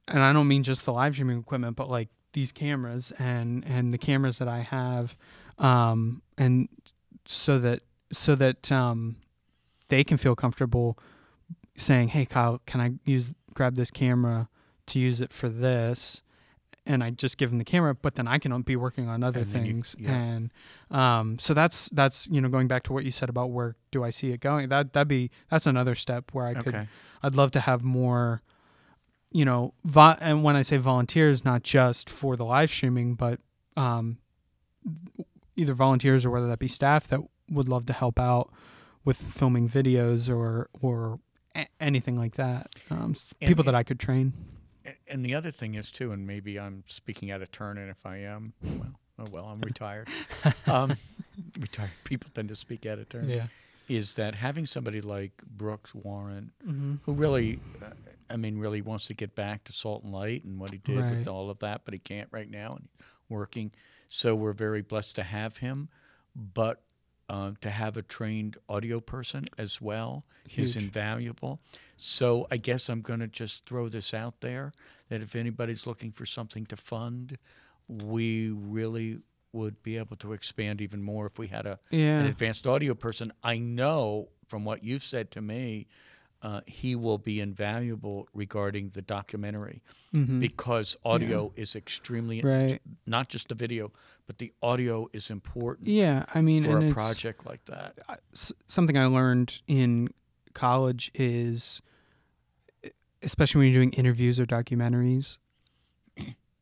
Speaker 3: And I don't mean just the live streaming equipment, but like these cameras and the cameras that I have, and so that they can feel comfortable saying, "Hey, Kyle, can I grab this camera to use it for this?" And I just give them the camera, but then I can be working on other things. And so that's going back to what you said about where do I see it going. That's another step where I'd love to have more, and when I say volunteers, not just for the live streaming, but either volunteers or whether that be staff that would love to help out with filming videos or anything like that. People that I could train.
Speaker 2: And the other thing is, too, and maybe I'm speaking out of turn, and if I am, I'm retired. Retired people tend to speak out of turn.
Speaker 3: Yeah.
Speaker 2: Is that having somebody like Brooks Warren, who really, really wants to get back to Salt and Light and what he did with all of that, but he can't right now and working. So we're very blessed to have him, but to have a trained audio person as well is invaluable. So I guess I'm going to just throw this out there that if anybody's looking for something to fund, we really would be able to expand even more if we had an advanced audio person. I know from what you've said to me, he will be invaluable regarding the documentary
Speaker 3: Mm-hmm.
Speaker 2: because audio is extremely,
Speaker 3: Right.
Speaker 2: not just the video, but the audio is important
Speaker 3: Yeah, I mean,
Speaker 2: for
Speaker 3: and
Speaker 2: a
Speaker 3: it's
Speaker 2: project like that.
Speaker 3: something I learned in college is, especially when you're doing interviews or documentaries,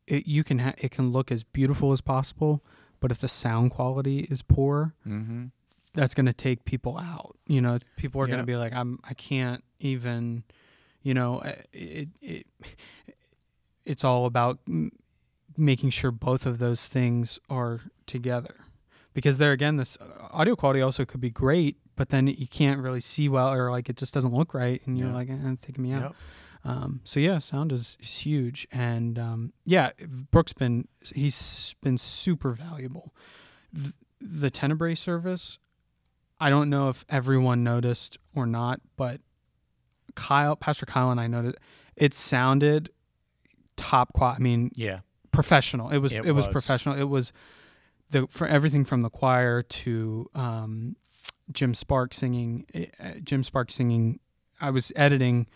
Speaker 3: it can look as beautiful as possible, but if the sound quality is poor,
Speaker 2: Mm-hmm.
Speaker 3: that's going to take people out. You know, people are going
Speaker 2: Yeah.
Speaker 3: to be like, I can't even, it's all about making sure both of those things are together. Because there again, this audio quality also could be great, but then you can't really see well, or like it just doesn't look right, and you're like, it's taking me out. So yeah, sound is huge, and Brooke's he's been super valuable. The Tenebrae service, I don't know if everyone noticed or not, but Pastor Kyle and I noticed it sounded top quality. I mean, professional. It was professional. It was for everything from the choir to Jim Sparks singing. I was editing,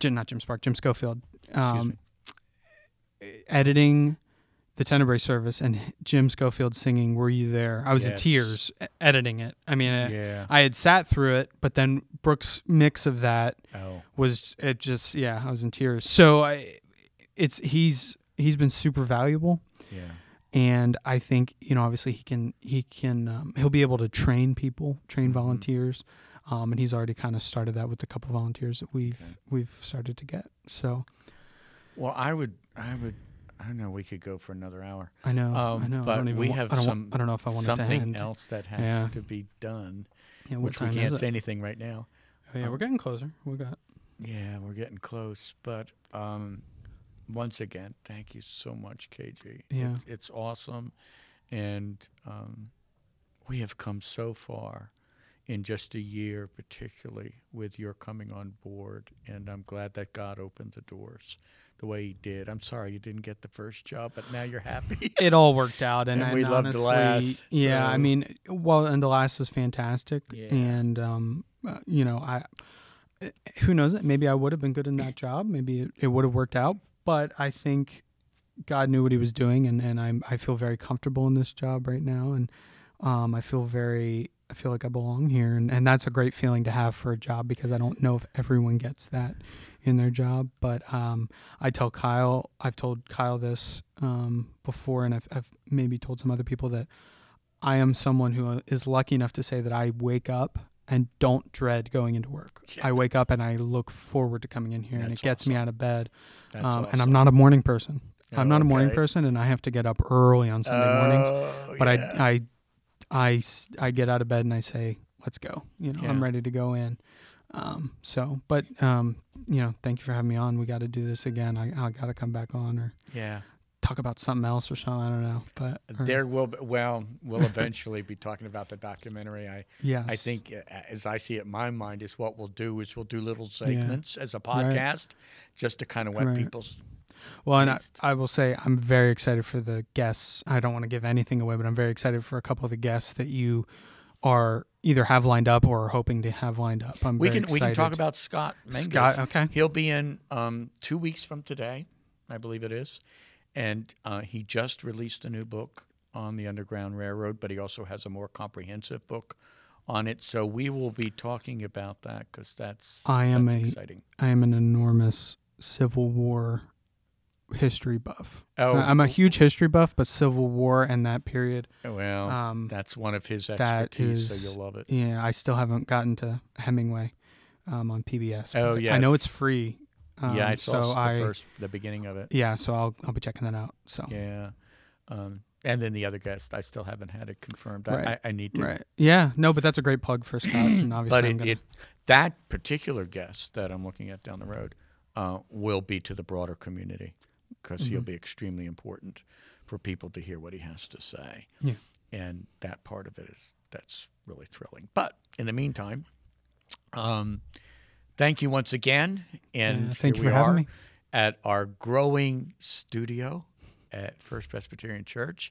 Speaker 3: not Jim Sparks, Jim Schofield, editing the Tenebrae service, and Jim Schofield singing "Were You There?" I was in tears editing it. I mean, I had sat through it, but then Brooke's mix of that was it. Just I was in tears. So he's been super valuable.
Speaker 2: Yeah.
Speaker 3: And I think, obviously he'll be able to train people, train volunteers. And he's already kind of started that with a couple volunteers that we've started to get. So,
Speaker 2: well, I don't know. We could go for another hour.
Speaker 3: I know.
Speaker 2: But we have
Speaker 3: I don't know if I want
Speaker 2: something else that has to be done, which we can't say anything right now.
Speaker 3: Oh, yeah, we're getting closer.
Speaker 2: Yeah, we're getting close. But once again, thank you so much, KG.
Speaker 3: Yeah.
Speaker 2: It's awesome, and we have come so far in just a year, particularly with your coming on board, and I'm glad that God opened the doors the way he did. I'm sorry you didn't get the first job, but now you're happy.
Speaker 3: It all worked out, and
Speaker 2: we love
Speaker 3: honestly,
Speaker 2: DeLass.
Speaker 3: Yeah,
Speaker 2: So.
Speaker 3: I mean, and DeLass is fantastic, and who knows? Maybe I would have been good in that job. Maybe it would have worked out, but I think God knew what he was doing, and I feel very comfortable in this job right now, and I feel like I belong here, and that's a great feeling to have for a job, because I don't know if everyone gets that in their job. But I've told Kyle this before, and I've maybe told some other people that I am someone who is lucky enough to say that I wake up and don't dread going into work. Yeah. I wake up and I look forward to coming in here, and it gets me out of bed. And I'm not a morning person. I'm not a morning person, and I have to get up early on Sunday mornings. But I get out of bed and I say, let's go. I'm ready to go in. Thank you for having me on. We got to do this again. I got to come back on or talk about something else or something. I don't know. But
Speaker 2: we'll eventually be talking about the documentary. I think, as I see it in my mind, is what we'll do little segments as a podcast, just to kind of whet people's
Speaker 3: Well, taste. And I will say I'm very excited for the guests. I don't want to give anything away, but I'm very excited for a couple of the guests that you are either have lined up or are hoping to have lined up. We can
Speaker 2: talk about Scott Menges.
Speaker 3: Scott, okay.
Speaker 2: He'll be in 2 weeks from today, I believe it is, and he just released a new book on the Underground Railroad, but he also has a more comprehensive book on it. So we will be talking about that, because that's exciting.
Speaker 3: I am an enormous Civil War history buff. I'm a huge history buff, but Civil War and that period.
Speaker 2: Well, that's one of his expertise, so you'll love it.
Speaker 3: Yeah, I still haven't gotten to Hemingway on PBS.
Speaker 2: Oh, yes.
Speaker 3: I know it's free.
Speaker 2: I saw the beginning of it.
Speaker 3: Yeah, so I'll be checking that out. So
Speaker 2: yeah, and then the other guest, I still haven't had it confirmed.
Speaker 3: Right.
Speaker 2: I need to.
Speaker 3: Right. Yeah. No, but that's a great plug for Scott. And obviously,
Speaker 2: but that particular guest that I'm looking at down the road will be to the broader community, because he'll be extremely important for people to hear what he has to say.
Speaker 3: Yeah.
Speaker 2: And that part of it that's really thrilling. But in the meantime, thank you once again. And
Speaker 3: thank you for having me
Speaker 2: at our growing studio at First Presbyterian Church.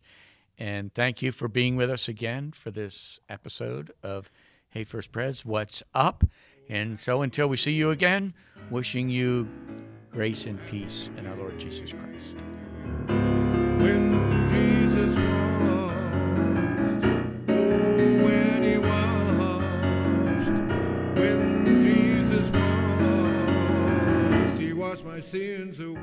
Speaker 2: And thank you for being with us again for this episode of Hey First Pres, What's Up? And so until we see you again, wishing you grace and peace in our Lord Jesus Christ.
Speaker 4: When Jesus washed, oh, when he washed, when Jesus washed, he washed my sins away.